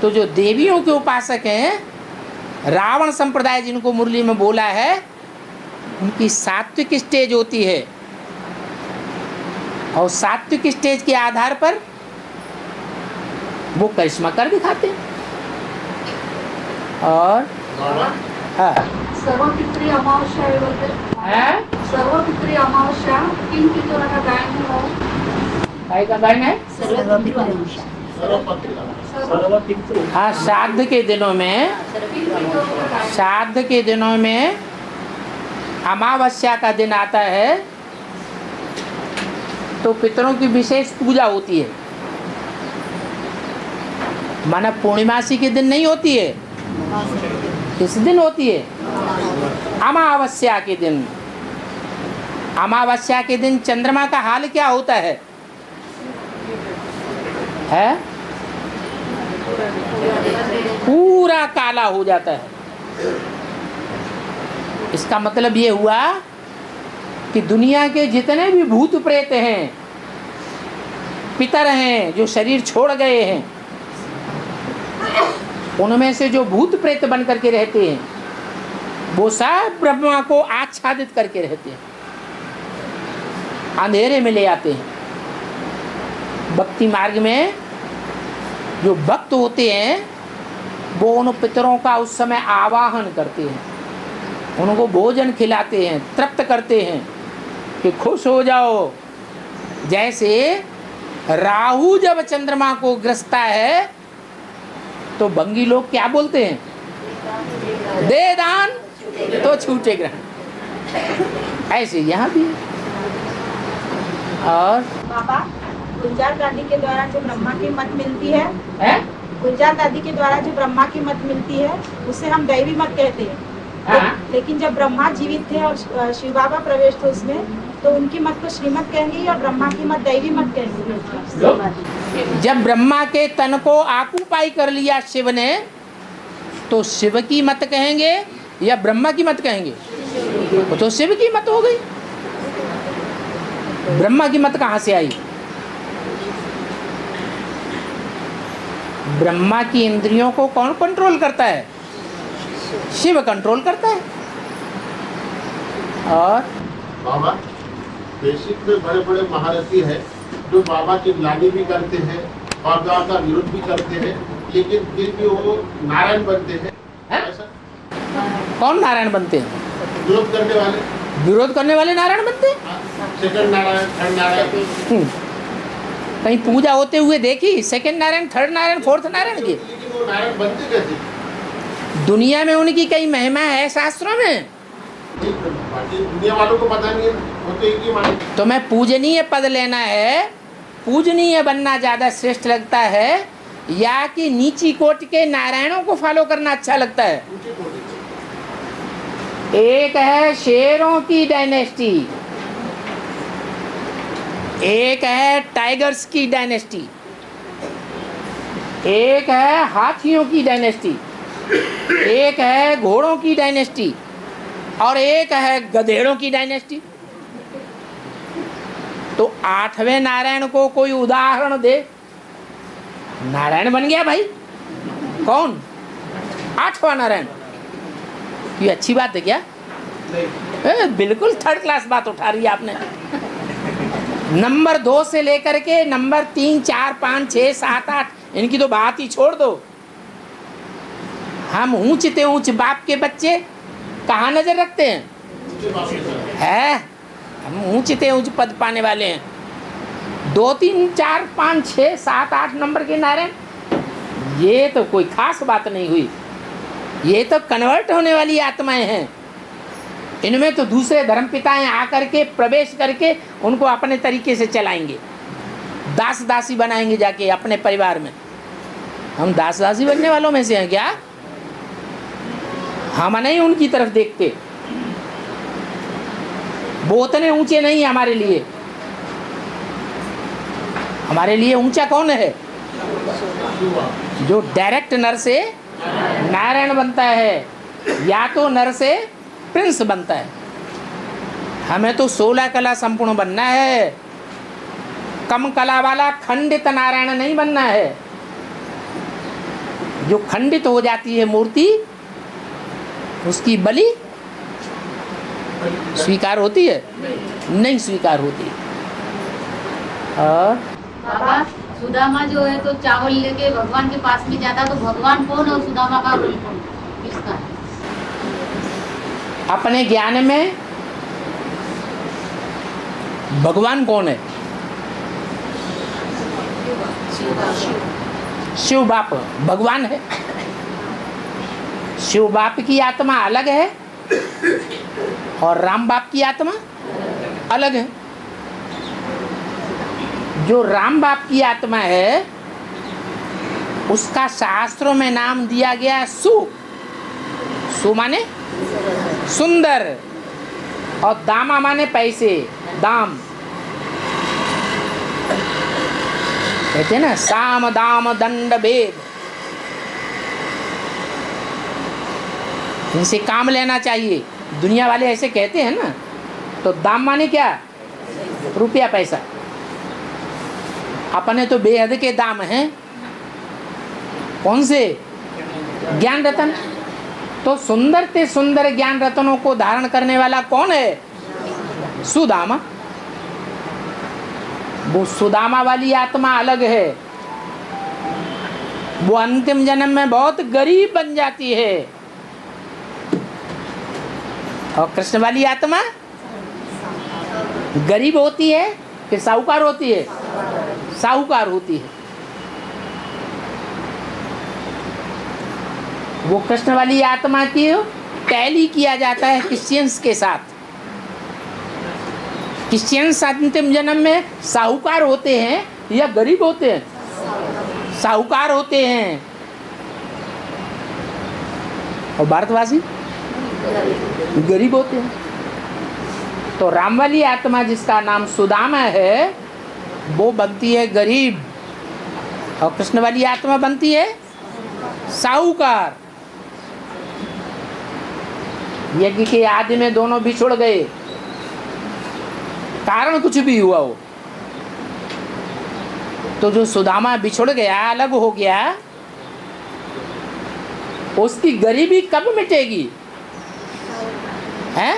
तो जो देवियों के उपासक हैं, रावण संप्रदाय जिनको मुरली में बोला है, उनकी सात्विक स्टेज होती है और सात्विक स्टेज के आधार पर वो करिश्मा कर दिखाते हैं। और हाँ, सर्वपित्री अमावस्या सर्वपित्री अमावस्या किन पितरों का गायन हो? काय का गायन है? हाँ, श्राद्ध के दिनों में, श्राद्ध के दिनों में अमावस्या का दिन आता है तो पितरों की विशेष पूजा होती है। माना पूर्णिमासी के दिन नहीं होती है, किस दिन होती है? अमावस्या के दिन। अमावस्या के दिन चंद्रमा का हाल क्या होता है? पूरा काला हो जाता है। इसका मतलब ये हुआ कि दुनिया के जितने भी भूत प्रेत हैं, पितर हैं, जो शरीर छोड़ गए हैं, उनमें से जो भूत प्रेत बन करके रहते हैं वो सब ब्रह्मा को आच्छादित करके रहते हैं, अंधेरे में ले आते हैं। भक्ति मार्ग में जो भक्त होते हैं वो उन पितरों का उस समय आवाहन करते हैं, उनको भोजन खिलाते हैं, तृप्त करते हैं कि खुश हो जाओ। जैसे राहु जब चंद्रमा को ग्रसता है तो भंगी लोग क्या बोलते हैं? दे दान तो छूटे ग्रहण। ऐसे यहाँ भी है। और बाबा, गुलजार दादी के द्वारा जो ब्रह्मा की मत मिलती है, गुलजार दादी के द्वारा जो ब्रह्मा की मत मिलती है उसे हम दैवी मत कहते हैं। लेकिन जब ब्रह्मा जीवित थे और शिव बाबा प्रवेश थे उसमें, तो उनकी मत को श्रीमत कहेंगे और ब्रह्मा की मत दैवी मत कहेंगे। जब ब्रह्मा के तन को आकुपाई कर लिया शिव ने, तो शिव की मत कहेंगे या ब्रह्मा की मत कहेंगे? वो तो शिव की मत हो गई। ब्रह्मा की मत कहाँ से आई? ब्रह्मा की इंद्रियों को कौन कंट्रोल करता है? शिव कंट्रोल करता है। और बाबा बेसिक में बड़े बड़े महारथी है जो बाबा की ग्लानि भी करते हैं और बाबा का विरोध भी करते हैं, लेकिन फिर भी वो नारायण बनते हैं। ऐसा कौन नारायण बनते हैं? विरोध करने वाले। विरोध करने वाले नारायण बनते हैं। Second Narayan, third Narayan. कहीं पूजा होते हुए देखी second Narayan, third Narayan, fourth Narayan की? लेकिन वो नारायण बनते कैसे? दुनिया में उनकी कई महिमा है शास्त्रों में। बाकी दुनिया वालों को पता नहीं है, वो तो एक ही मान। तो मैं पूजनीय पद लेना है, पूजनीय बनना ज़्यादा श्रेष्ठ लगता है या कि नीची कोट के नारायणों को फॉलो करना अच्छा लगता है? एक है शेरों की डायनेस्टी, एक है टाइगर्स की डायनेस्टी, एक है हाथियों की डायनेस्टी, एक है घोड़ों की डायनेस्टी और एक है गधेड़ों की डायनेस्टी। तो आठवें नारायण को कोई उदाहरण दे। नारायण बन गया भाई। कौन? आठवां नारायण। ये अच्छी बात है क्या? बिल्कुल थर्ड क्लास बात उठा रही है आपने। नंबर 2 से लेकर के नंबर 3, 4, 5, 6, 7, 8 इनकी तो बात ही छोड़ दो। हम ऊंचते ऊंच बाप के बच्चे कहाँ नजर रखते हैं? हम ऊंचते ऊंच पद पाने वाले हैं। 2, 3, 4, 5, 6, 7, 8 नंबर के नारायण, ये तो कोई खास बात नहीं हुई। ये तो कन्वर्ट होने वाली आत्माएं हैं। इनमें तो दूसरे धर्म पिताएं आकर के प्रवेश करके उनको अपने तरीके से चलाएंगे, दास दासी बनाएंगे जाके अपने परिवार में। हम दास दासी बनने वालों में से हैं क्या? हम नहीं उनकी तरफ देखते। वो उतने ऊंचे नहीं है हमारे लिए। हमारे लिए ऊंचा कौन है? जो डायरेक्ट नर से नारायण बनता है या तो नर से प्रिंस बनता है। हमें तो 16 कला संपूर्ण बनना है। कम कला वाला खंडित नारायण नहीं बनना है। जो खंडित हो जाती है मूर्ति, उसकी बलि स्वीकार होती है? नहीं स्वीकार होती। और बाबा सुदामा जो है तो चावल लेके भगवान के पास में जाता, तो भगवान कौन और सुदामा का रोल कौन किसका है? अपने ज्ञान में भगवान कौन है? शिव बाप भगवान है। शिव बाप की आत्मा अलग है और राम बाप की आत्मा अलग है। जो राम बाप की आत्मा है उसका शास्त्रों में नाम दिया गया है सु। सु माने सुंदर और दामा माने पैसे, दाम। कहते हैं ना साम दाम दंड भेद, इनसे काम लेना चाहिए। दुनिया वाले ऐसे कहते हैं ना। तो दाम माने क्या? रुपया पैसा। अपने तो बेहद के दाम हैं। कौन से? ज्ञान रतन। तो सुंदर से सुंदर ज्ञान रतनों को धारण करने वाला कौन है? सुदामा। वो सुदामा वाली आत्मा अलग है। वो अंतिम जन्म में बहुत गरीब बन जाती है। और कृष्ण वाली आत्मा गरीब होती है कि साहूकार होती है? साहूकार होती है। वो कृष्ण वाली आत्मा की टैली किया जाता है क्रिश्चियंस के साथ। क्रिश्चियंस अंतिम जन्म में साहूकार होते हैं या गरीब होते हैं? साहूकार होते हैं। और भारतवासी गरीब होते हैं। तो राम वाली आत्मा जिसका नाम सुदामा है वो बनती है गरीब, और कृष्ण वाली आत्मा बनती है साहूकार। यज्ञ के आदि में दोनों बिछुड़ गए, कारण कुछ भी हुआ हो, तो जो सुदामा बिछुड़ गया, अलग हो गया, उसकी गरीबी कब मिटेगी? हैं?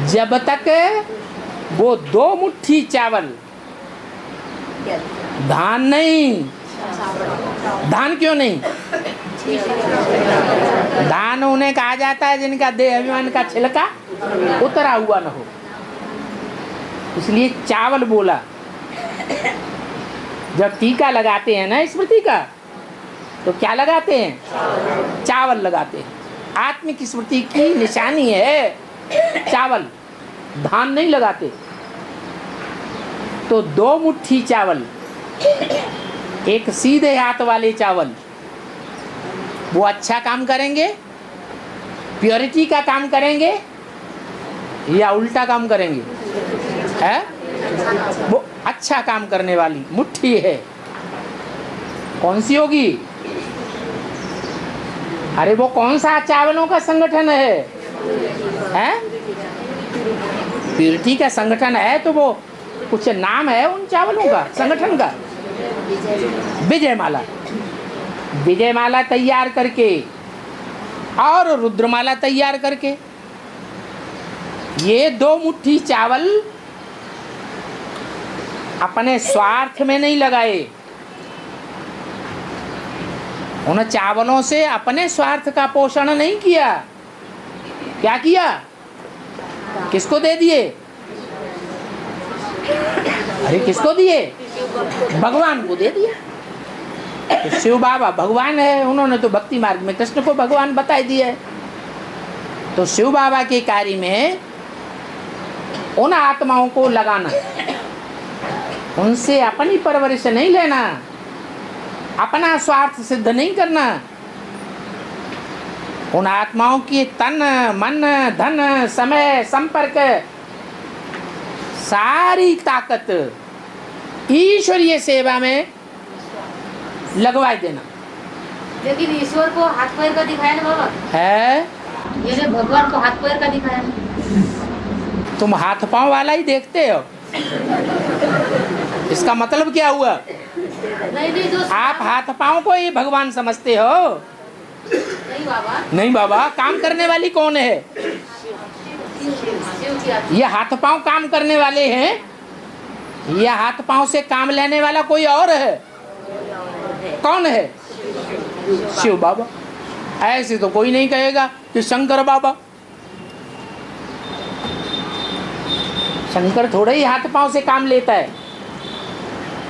जब तक वो 2 मुट्ठी चावल, धान नहीं, धान क्यों नहीं? धान उन्हें कहा जाता है जिनका देह अभिमान का छिलका उतरा हुआ न हो, इसलिए चावल बोला। जब टीका लगाते हैं ना स्मृति का, तो क्या लगाते हैं? चावल लगाते हैं। आत्मिक स्मृति की निशानी है चावल, धान नहीं लगाते। तो 2 मुट्ठी चावल, एक सीधे हाथ वाले चावल, वो अच्छा काम करेंगे, प्योरिटी का काम करेंगे, या उल्टा काम करेंगे? है वो अच्छा काम करने वाली मुट्ठी है। कौन सी होगी? अरे वो कौन सा चावलों का संगठन है? हैं? प्योरिटी का संगठन है, तो वो कुछ नाम है उन चावलों का, संगठन का। विजयमाला। विजयमाला तैयार करके और रुद्रमाला तैयार करके, ये 2 मुट्ठी चावल अपने स्वार्थ में नहीं लगाए। उन चावलों से अपने स्वार्थ का पोषण नहीं किया। क्या किया? किसको दे दिए? अरे किसको दिए? भगवान को दे दिया। तो शिव बाबा भगवान है, उन्होंने तो भक्ति मार्ग में कृष्ण को भगवान बता दिया है। तो शिव बाबा के कार्य में उन आत्माओं को लगाना, उनसे अपनी परवरिश नहीं लेना, अपना स्वार्थ सिद्ध नहीं करना। उन आत्माओं की तन मन धन समय संपर्क सारी ताकत ईश्वरीय सेवा में लगवा देना। लेकिन ईश्वर को हाथ पैर का दिखाया ना बाबा है, ये भगवान को हाथ पैर का दिखाया ना। तुम हाथ पांव वाला ही देखते हो, इसका मतलब क्या हुआ? नहीं जो आप हाथ पांव को ही भगवान समझते हो। नहीं बाबा, नहीं बाबा, काम करने वाली कौन है? ये हाथ पांव काम करने वाले हैं, या हाथ पांव से काम लेने वाला कोई और है? कौन है? शिव बाबा। ऐसे तो कोई नहीं कहेगा कि शंकर बाबा। शंकर थोड़ा ही हाथ पांव से काम लेता है।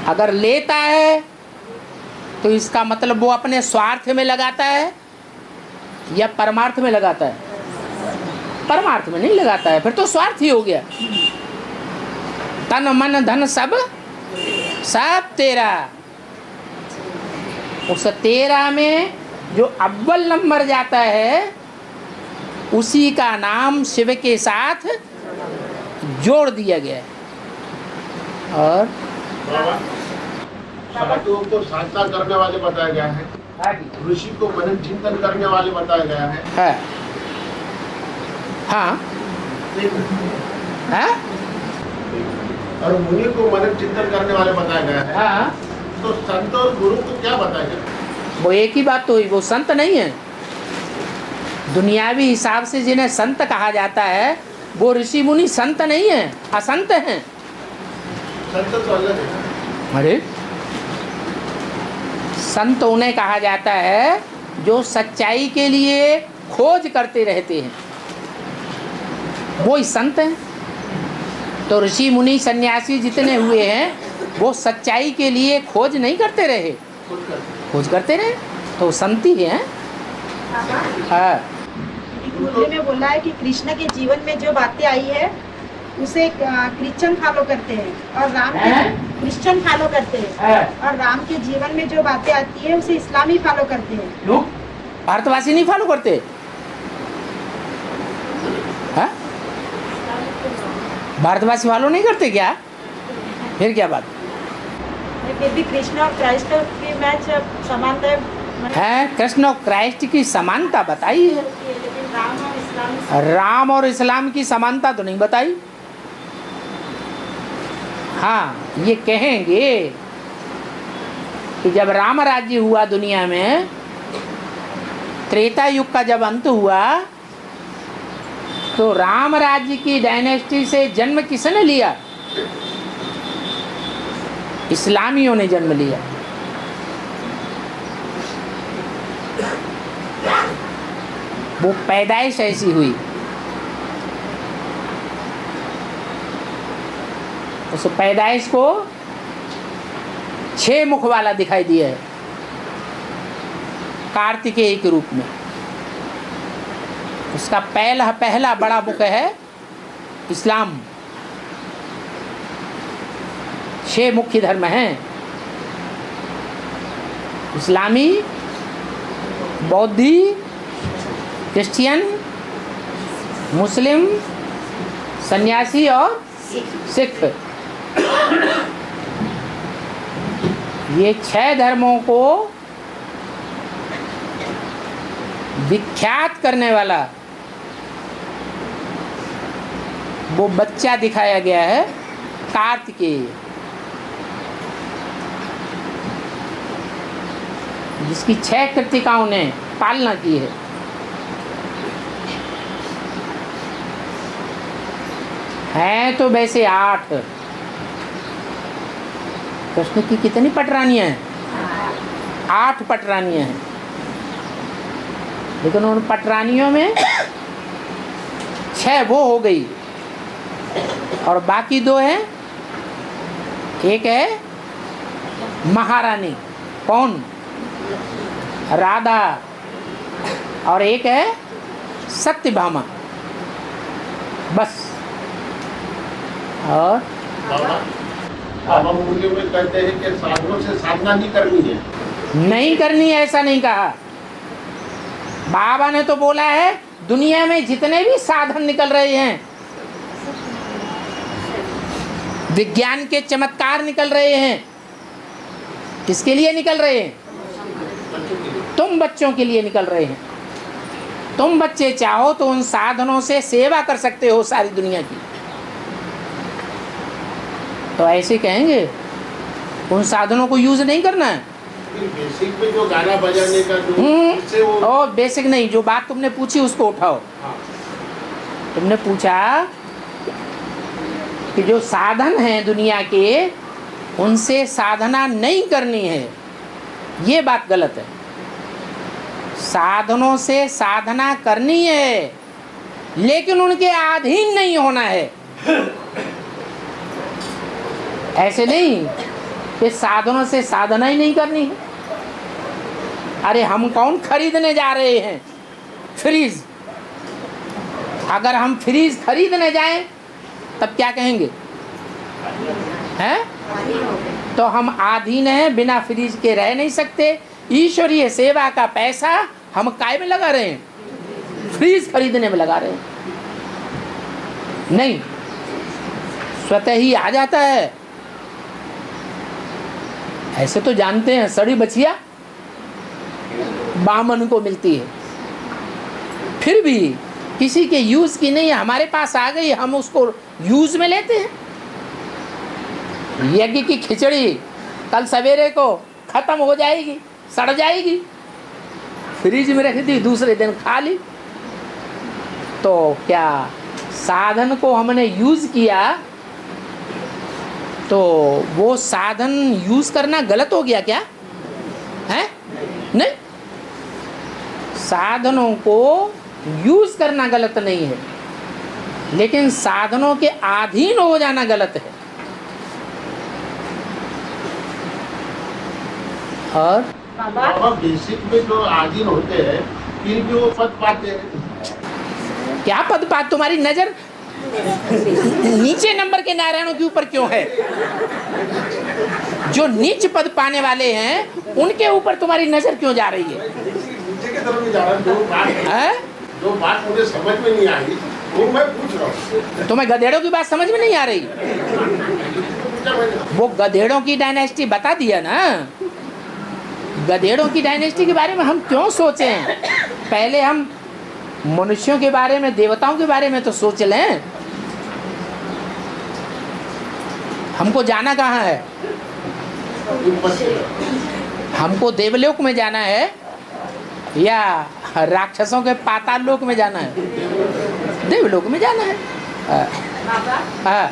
अगर लेता है तो इसका मतलब वो अपने स्वार्थ में लगाता है या परमार्थ में लगाता है? परमार्थ में नहीं लगाता है, फिर तो स्वार्थ ही हो गया। तन मन धन सब तेरा। उस 13 में जो अव्वल नंबर जाता है उसी का नाम शिव के साथ जोड़ दिया गया है। और साधुओं को साधना करने वाले बताया गया है, हाँ जी। ऋषि को मनन चिंतन करने वाले बताया गया है। हाँ हाँ और मुनि को मनन चिंतन करने वाले बताया गया है। हाँ। तो संत और गुरु को क्या बताया गया? वो एक ही बात तो हुई, वो संत नहीं है। दुनियावी हिसाब से जिन्हें संत कहा जाता है वो ऋषि मुनि संत नहीं है, असंत हैं। संत तो अलग है। अरे संत उन्हें कहा जाता है जो सच्चाई के लिए खोज करते रहते हैं, वो ही संत हैं। तो ऋषि मुनि सन्यासी जितने हुए हैं वो सच्चाई के लिए खोज नहीं करते रहे, खोज करते रहे तो संत ही हैं। हाँ। गुरु में बोला है कि कृष्ण के जीवन में जो बातें आई है उसे क्रिश्चियन फॉलो करते हैं और राम के क्रिश्चियन फॉलो करते हैं और राम के जीवन में जो बातें आती है उसे इस्लामी फॉलो करते हैं। क्यों भारतवासी नहीं फॉलो करते? हाँ? भारतवासी फॉलो नहीं करते क्या? फिर क्या बात फिर भी कृष्ण और क्राइस्ट की मैच समानता है? कृष्ण और क्राइस्ट की समानता बताई है, लेकिन राम और इस्लाम की समानता तो नहीं बताई। हाँ, ये कहेंगे कि जब राम राज्य हुआ दुनिया में, त्रेता युग का जब अंत हुआ तो राम राज्य की डायनेस्टी से जन्म किसने लिया? इस्लामियों ने जन्म लिया। वो पैदाइश ऐसी हुई। उस पैदाइश को 6 मुख वाला दिखाई दिया है कार्तिकेय के रूप में। उसका पहला बड़ा मुख है इस्लाम। 6 मुख्य धर्म हैं, इस्लामी, बौद्धी, क्रिश्चियन, मुस्लिम, सन्यासी और सिख। ये 6 धर्मों को विख्यात करने वाला वो बच्चा दिखाया गया है कार्तिकेय, जिसकी 6 कृतिकाओं ने पालना की है। हैं तो वैसे 8। कृष्ण की कितनी पटरानियां हैं? 8 पटरानियां हैं, लेकिन उन पटरानियों में 6 वो हो गई और बाकी 2 हैं। एक है महारानी, कौन? राधा, और एक है सत्यभामा, बस। और बाबा मूल्यों में कहते हैं कि साधनों से साधना नहीं करनी है। नहीं करनी है ऐसा नहीं कहा। बाबा ने तो बोला है दुनिया में जितने भी साधन निकल रहे हैं, विज्ञान के चमत्कार निकल रहे हैं, किसके लिए निकल रहे हैं? तुम बच्चों के लिए निकल रहे हैं। तुम बच्चे चाहो तो उन साधनों से सेवा कर सकते हो सारी दुनिया की। तो ऐसे कहेंगे उन साधनों को यूज नहीं करना है। बेसिक में जो गाना बजाने का जो और बेसिक नहीं, जो बात तुमने पूछी उसको उठाओ। तुमने पूछा कि जो साधन हैं दुनिया के, उनसे साधना नहीं करनी है, ये बात गलत है। साधनों से साधना करनी है, लेकिन उनके अधीन नहीं होना है। ऐसे नहीं कि साधनों से साधना ही नहीं करनी है। अरे हम कौन खरीदने जा रहे हैं फ्रीज? अगर हम फ्रीज खरीदने जाएं तब क्या कहेंगे? हैं? तो हम अधीन हैं, बिना फ्रीज के रह नहीं सकते। ईश्वरीय सेवा का पैसा हम काय में लगा रहे हैं? फ्रीज खरीदने में लगा रहे हैं। नहीं, स्वतः ही आ जाता है। ऐसे तो जानते हैं, सड़ी बचिया बामन को मिलती है, फिर भी किसी के यूज की नहीं है, हमारे पास आ गई, हम उसको यूज में लेते हैं। यज्ञ की खिचड़ी कल सवेरे को खत्म हो जाएगी, सड़ जाएगी, फ्रिज में रख दी, दूसरे दिन खा ली। तो क्या साधन को हमने यूज किया तो वो साधन यूज करना गलत हो गया क्या है? नहीं, साधनों को यूज करना गलत नहीं है, लेकिन साधनों के अधीन हो जाना गलत है। और बाबा बेसिक में जो आधीन होते हैं फिर भी वो पद पाते हैं। क्या पद पात? तुम्हारी नजर नीचे नंबर के नारायणों के ऊपर क्यों है? जो नीच पद पाने वाले हैं उनके ऊपर तुम्हारी नजर क्यों जा रही है? नीचे की तरफ नहीं जा रहा। जो बात मुझे समझ में नहीं आई वो मैं पूछ रहा हूँ। तुम्हें गधेड़ों की बात समझ में नहीं आ रही? वो गधेड़ों की डायनेस्टी बता दिया ना। गधेड़ों की डायनेस्टी के बारे में हम क्यों सोचें? पहले हम मनुष्यों के बारे में, देवताओं के बारे में तो सोच लें। हमको जाना कहाँ है? हमको देवलोक में जाना है या राक्षसों के पाताल लोक में जाना है? देवलोक में जाना है। हाँ,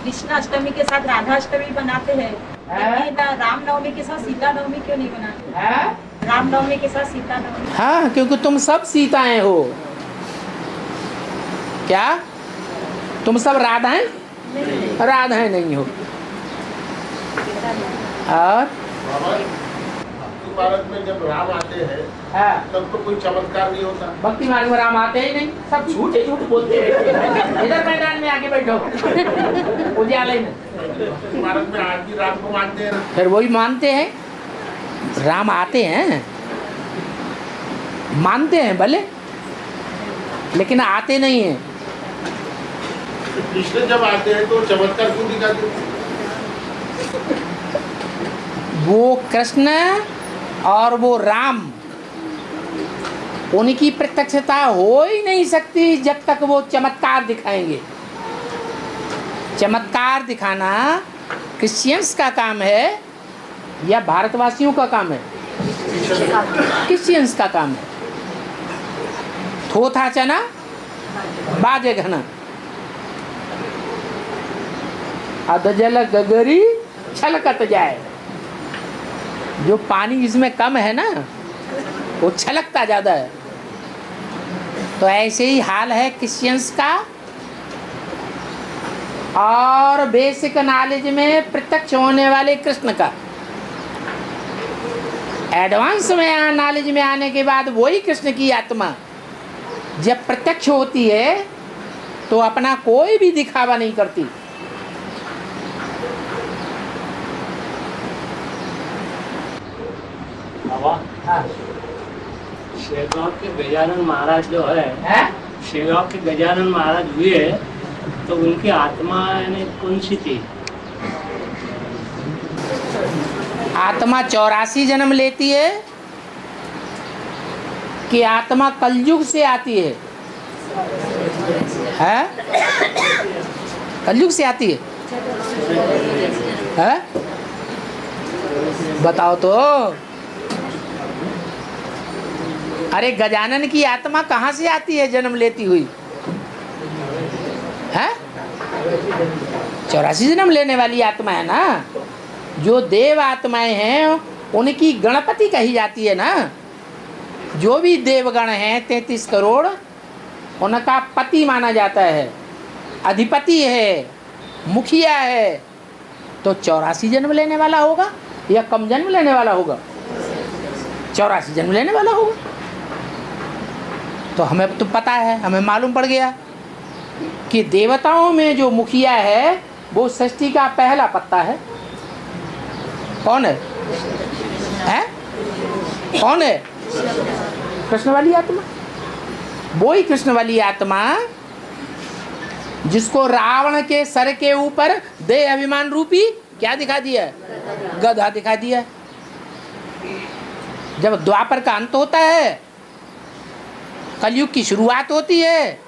कृष्ण अष्टमी के साथ राधा अष्टमी बनाते हैं, लेकिन रामनवमी के साथ सीता नवमी क्यों नहीं बनाते? रामनवमी के साथ सीता नवमी। हाँ, क्योंकि तुम सब सीताएं हो। क्या तुम सब राधाएं? राधाएं नहीं हो। और भारत में जब राम आते हैं तब तो कोई चमत्कार नहीं होता। भक्ति मार्ग में राम आते ही नहीं, सब झूठ ही झूठ बोलते हैं। इधर मैदान में आके बैठो उजाले में। भारत में आज भी राम को मानते हैं। फिर वही मानते हैं, राम आते हैं, मानते हैं भले, लेकिन आते नहीं हैं। कृष्ण जब आते हैं तो चमत्कार क्यों दिखाते हैं? वो कृष्ण और वो राम, उनकी प्रत्यक्षता हो ही नहीं सकती जब तक वो चमत्कार दिखाएंगे। चमत्कार दिखाना क्रिश्चियंस का काम है या भारतवासियों का काम है? क्रिश्चियंस का काम है। थोथा चना बाजे घना, अधजल गगरी छलकत जाए। जो पानी इसमें कम है ना वो छलकता ज़्यादा है। तो ऐसे ही हाल है क्रिश्चियंस का। और बेसिक नॉलेज में प्रत्यक्ष होने वाले कृष्ण का। एडवांस में नॉलेज में आने के बाद वही कृष्ण की आत्मा जब प्रत्यक्ष होती है तो अपना कोई भी दिखावा नहीं करती। शेगांव के गजानन महाराज जो है, शेगांव के गजानन महाराज हुए तो उनकी आत्मा यानी कौन सी थी? आत्मा 84 जन्म लेती है कि आत्मा कलयुग से आती है? हैं? कलयुग से आती है? हैं? बताओ तो। अरे गजानन की आत्मा कहाँ से आती है जन्म लेती हुई? है 84 जन्म लेने वाली आत्मा है ना। जो देव आत्माएं हैं उनकी गणपति कही जाती है ना। जो भी देवगण हैं 33 करोड़, उनका पति माना जाता है, अधिपति है, मुखिया है। तो 84 जन्म लेने वाला होगा या कम जन्म लेने वाला होगा? 84 जन्म लेने वाला होगा। तो हमें तो पता है, हमें मालूम पड़ गया कि देवताओं में जो मुखिया है वो सृष्टि का पहला पत्ता है। कौन है? हैं? कौन है? कृष्ण वाली आत्मा। वही कृष्ण वाली आत्मा जिसको रावण के सर के ऊपर देह अभिमान रूपी क्या दिखा दिया? गधा दिखा दिया। जब द्वापर का अंत होता है, कलयुग की शुरुआत होती है,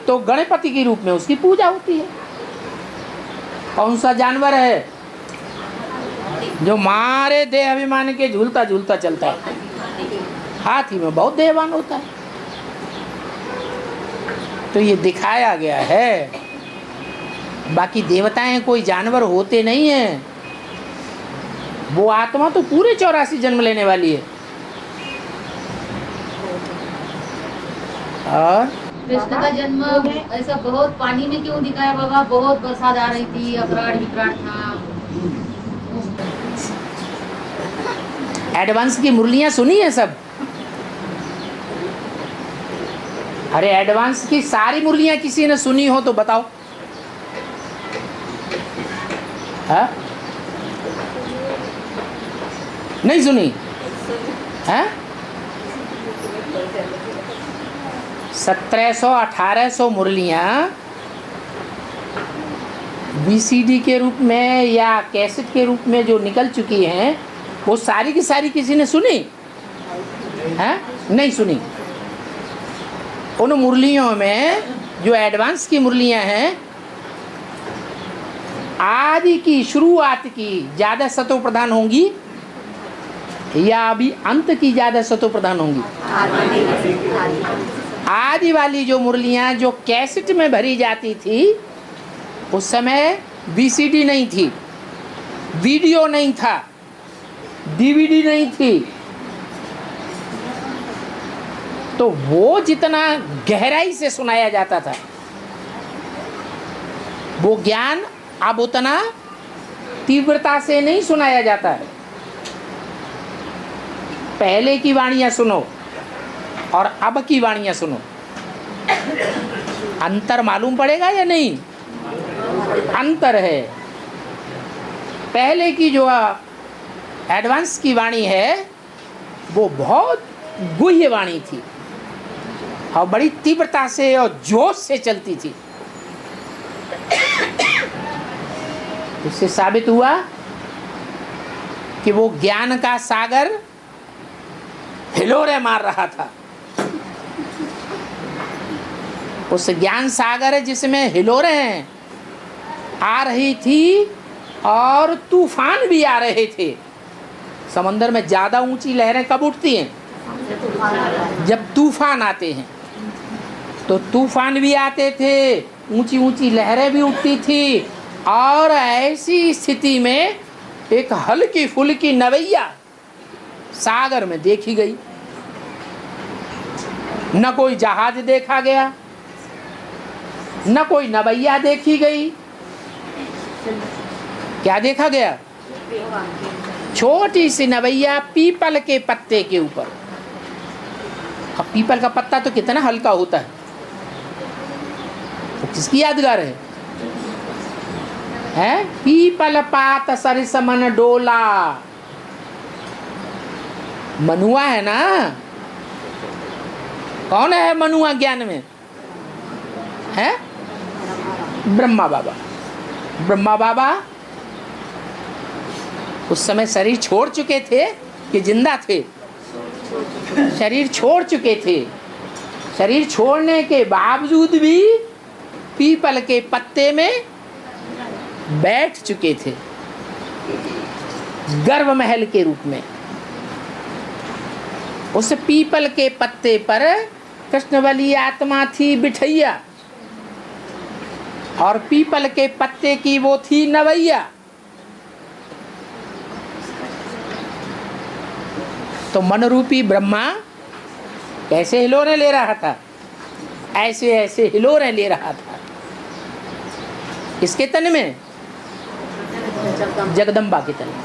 तो गणपति के रूप में उसकी पूजा होती है। कौन सा जानवर है जो मारे देह अभिमान के झूलता झूलता चलता है? हाथी में बहुत देहवान होता है। तो ये दिखाया गया है, बाकी देवताएं कोई जानवर होते नहीं हैं। वो आत्मा तो पूरे 84 जन्म लेने वाली है। और कृष्ण का जन्म ऐसा बहुत पानी में क्यों दिखाया बाबा? बहुत बरसात आ रही थी, अखराट विकराट था। एडवांस की मुरलियां सुनी है सब? अरे एडवांस की सारी मुरलियां किसी ने सुनी हो तो बताओ। हाँ? नहीं सुनी है? 1700-1800 मुरलियां VCD के रूप में या कैसेट के रूप में जो निकल चुकी हैं, वो सारी की सारी किसी ने सुनी है? नहीं सुनी। उन मुरलियों में जो एडवांस की मुरलियां हैं, आदि की शुरुआत की ज़्यादा सतो प्रधान होंगी या अभी अंत की ज़्यादा सतो प्रधान होंगी? आदि वाली जो मुरलियां जो कैसेट में भरी जाती थी, उस समय VCD नहीं थी, वीडियो नहीं था, DVD नहीं थी, तो वो जितना गहराई से सुनाया जाता था, वो ज्ञान अब उतना तीव्रता से नहीं सुनाया जाता है। पहले की वाणियां सुनो और अब की वाणियां सुनो, अंतर मालूम पड़ेगा या नहीं? अंतर है। पहले की जो एडवांस की वाणी है, वो बहुत गुह्य वाणी थी और बड़ी तीव्रता से और जोश से चलती थी। इससे साबित हुआ कि वो ज्ञान का सागर हिलोरे मार रहा था। उस ज्ञान सागर जिसमें हिलोरें आ रही थी और तूफान भी आ रहे थे। समंदर में ज़्यादा ऊंची लहरें कब उठती हैं? जब तूफान आते हैं। तो तूफान भी आते थे, ऊंची ऊंची लहरें भी उठती थी, और ऐसी स्थिति में एक हल्की फुल्की नवैया सागर में देखी गई। न कोई जहाज देखा गया, न कोई नवैया देखी गई। क्या देखा गया? छोटी सी नवैया पीपल के पत्ते के ऊपर। अब पीपल का पत्ता तो कितना हल्का होता है, तो किसकी यादगार है? पीपल पात सरिस मन डोला। मनुआ है ना? कौन है मनुआ ज्ञान में? है ब्रह्मा बाबा। ब्रह्मा बाबा उस समय शरीर छोड़ चुके थे कि जिंदा थे? शरीर छोड़ चुके थे। शरीर छोड़ने के बावजूद भी पीपल के पत्ते में बैठ चुके थे, गर्भ महल के रूप में। उस पीपल के पत्ते पर कृष्णवली आत्मा थी बिठैया, और पीपल के पत्ते की वो थी नवैया। तो मनरूपी ब्रह्मा कैसे हिलोरें ले रहा था? ऐसे ऐसे हिलोरें ले रहा था। किसके तन में? जगदम्बा के तन में।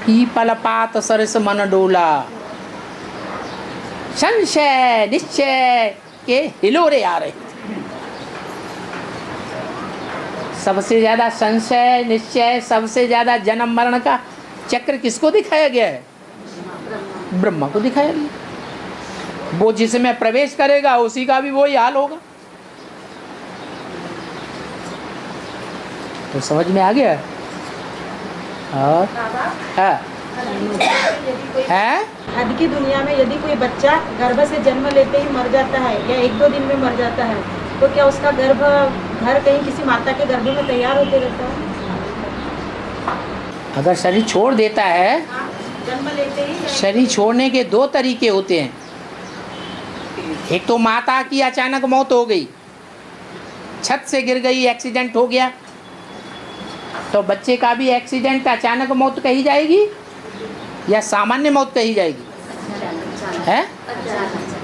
पीपल पात सरस मन डोला। संशय निश्चय के हिलोरे आ रहे थे। सबसे ज्यादा संशय निश्चय, सबसे ज्यादा जन्म मरण का चक्र किसको दिखाया गया है? ब्रह्मा को दिखाया गया। वो जिसमें प्रवेश करेगा उसी का भी वही हाल होगा। तो समझ में आ गया? और हाँ है आज की दुनिया में यदि कोई बच्चा गर्भ से जन्म लेते ही मर जाता है या 1-2 दिन में मर जाता है, तो क्या उसका गर्भ घर कहीं किसी माता के गर्भ में तैयार होते रहता है? अगर शरीर छोड़ देता है, जन्म लेते ही शरीर छोड़ने के 2 तरीके होते हैं। एक तो माता की अचानक मौत हो गई, छत से गिर गई, एक्सीडेंट हो गया, तो बच्चे का भी एक्सीडेंट अचानक मौत कही जाएगी या सामान्य मौत कही जाएगी? है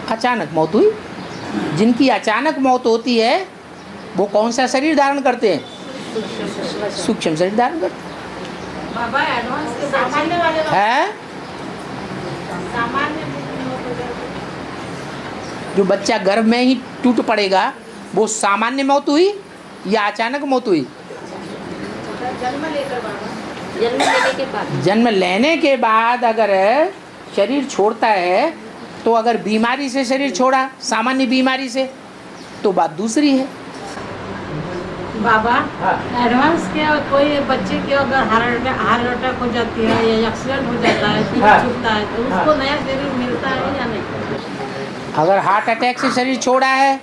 अचानक मौत हुई। जिनकी अचानक मौत होती है वो कौन सा शरीर धारण करते हैं? सूक्ष्म शरीर धारण करते हैं। बाबा एडवांस के सामान्य वाले है सामान्य जो बच्चा गर्भ में ही टूट पड़ेगा वो सामान्य मौत हुई या अचानक मौत हुई? जन्म लेकर बाबा जन्म लेने के बाद अगर शरीर छोड़ता है, तो अगर बीमारी से शरीर छोड़ा, सामान्य बीमारी से, तो बात दूसरी है। बाबा एडवांस के कोई बच्चे के अगर हार्ट अटैक हो जाती है या एक्सीडेंट हो जाता है, छूटता है, तो उसको नया शरीर मिलता है या नहीं? अगर हार्ट अटैक से शरीर छोड़ा है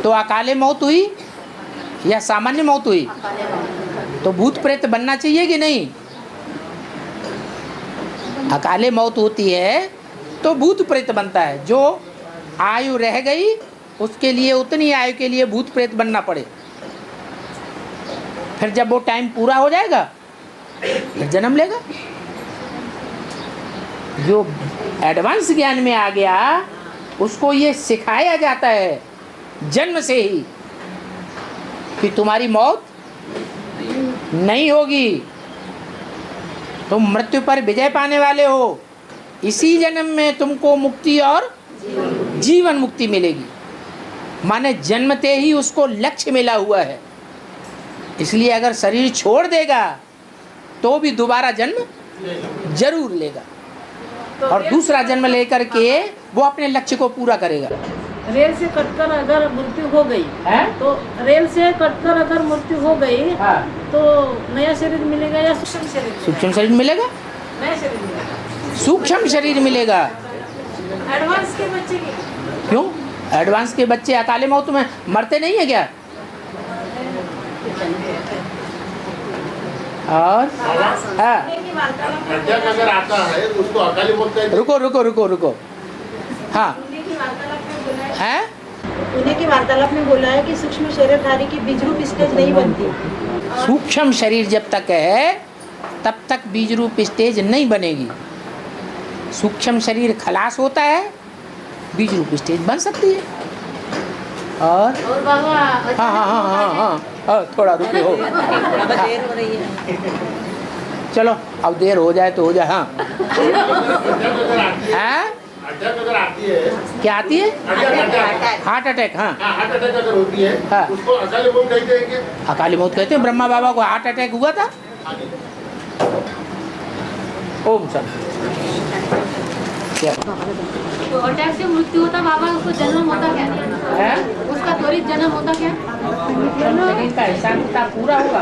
तो अकाले मौत हुई या सामान्य मौत हुई? तो भूत प्रेत बनना चाहिए कि नहीं? अकाले मौत होती है तो भूत प्रेत बनता है। जो आयु रह गई उसके लिए उतनी आयु के लिए भूत प्रेत बनना पड़े। फिर जब वो टाइम पूरा हो जाएगा फिर जन्म लेगा। जो एडवांस ज्ञान में आ गया उसको ये सिखाया जाता है जन्म से ही कि तुम्हारी मौत नहीं होगी, तुम मृत्यु पर विजय पाने वाले हो। इसी जन्म में तुमको मुक्ति और जीवन मुक्ति मिलेगी। माने जन्मते ही उसको लक्ष्य मिला हुआ है। इसलिए अगर शरीर छोड़ देगा तो भी दोबारा जन्म जरूर लेगा और दूसरा जन्म लेकर के वो अपने लक्ष्य को पूरा करेगा। रेल से कटकर अगर मृत्यु हो गई है? तो रेल से कटकर अगर मृत्यु हो गई हाँ। तो नया शरीर मिलेगा या सूक्ष्म शरीर? सूक्ष्म शरीर मिलेगा। नया शरीर मिलेगा। सूक्ष्म शरीर मिलेगा। एडवांस के बच्चे की क्यों? एडवांस के बच्चे अकाले मौत में मरते नहीं है क्या? और हाँ अटैक अगर आता है तो उसको अकाली मौत कहते हैं। रुको हाँ है। उन्हीं की वार्तालाप में बोला है कि सूक्ष्म शरीरधारी की बीज रूप स्टेज नहीं बनती। सूक्ष्म शरीर जब तक है तब तक बीज रूप स्टेज नहीं बनेगी। सूक्ष्म शरीर खलास होता है, बीज रूप स्टेज बन सकती है। और बाबा हाँ थोड़ा रुके हो। देर हो रही है। चलो अब देर हो जाए तो हो जाए। हाँ अटैक अगर आती है, क्या आती है? Heart attack. हाँ हार्ट अटैक अगर होती है हाँ। उसको अकाली मौत कहते हैं क्या? अकाली मौत कहते हैं। ब्रह्मा बाबा को हार्ट अटैक हुआ था। ओम शांति। तो अटैक से मृत्यु होता बाबा, उसको जन्म होता क्या? है? उसका त्वरित जन्म होता क्या? शरीर का हिसाब किताब पूरा होगा।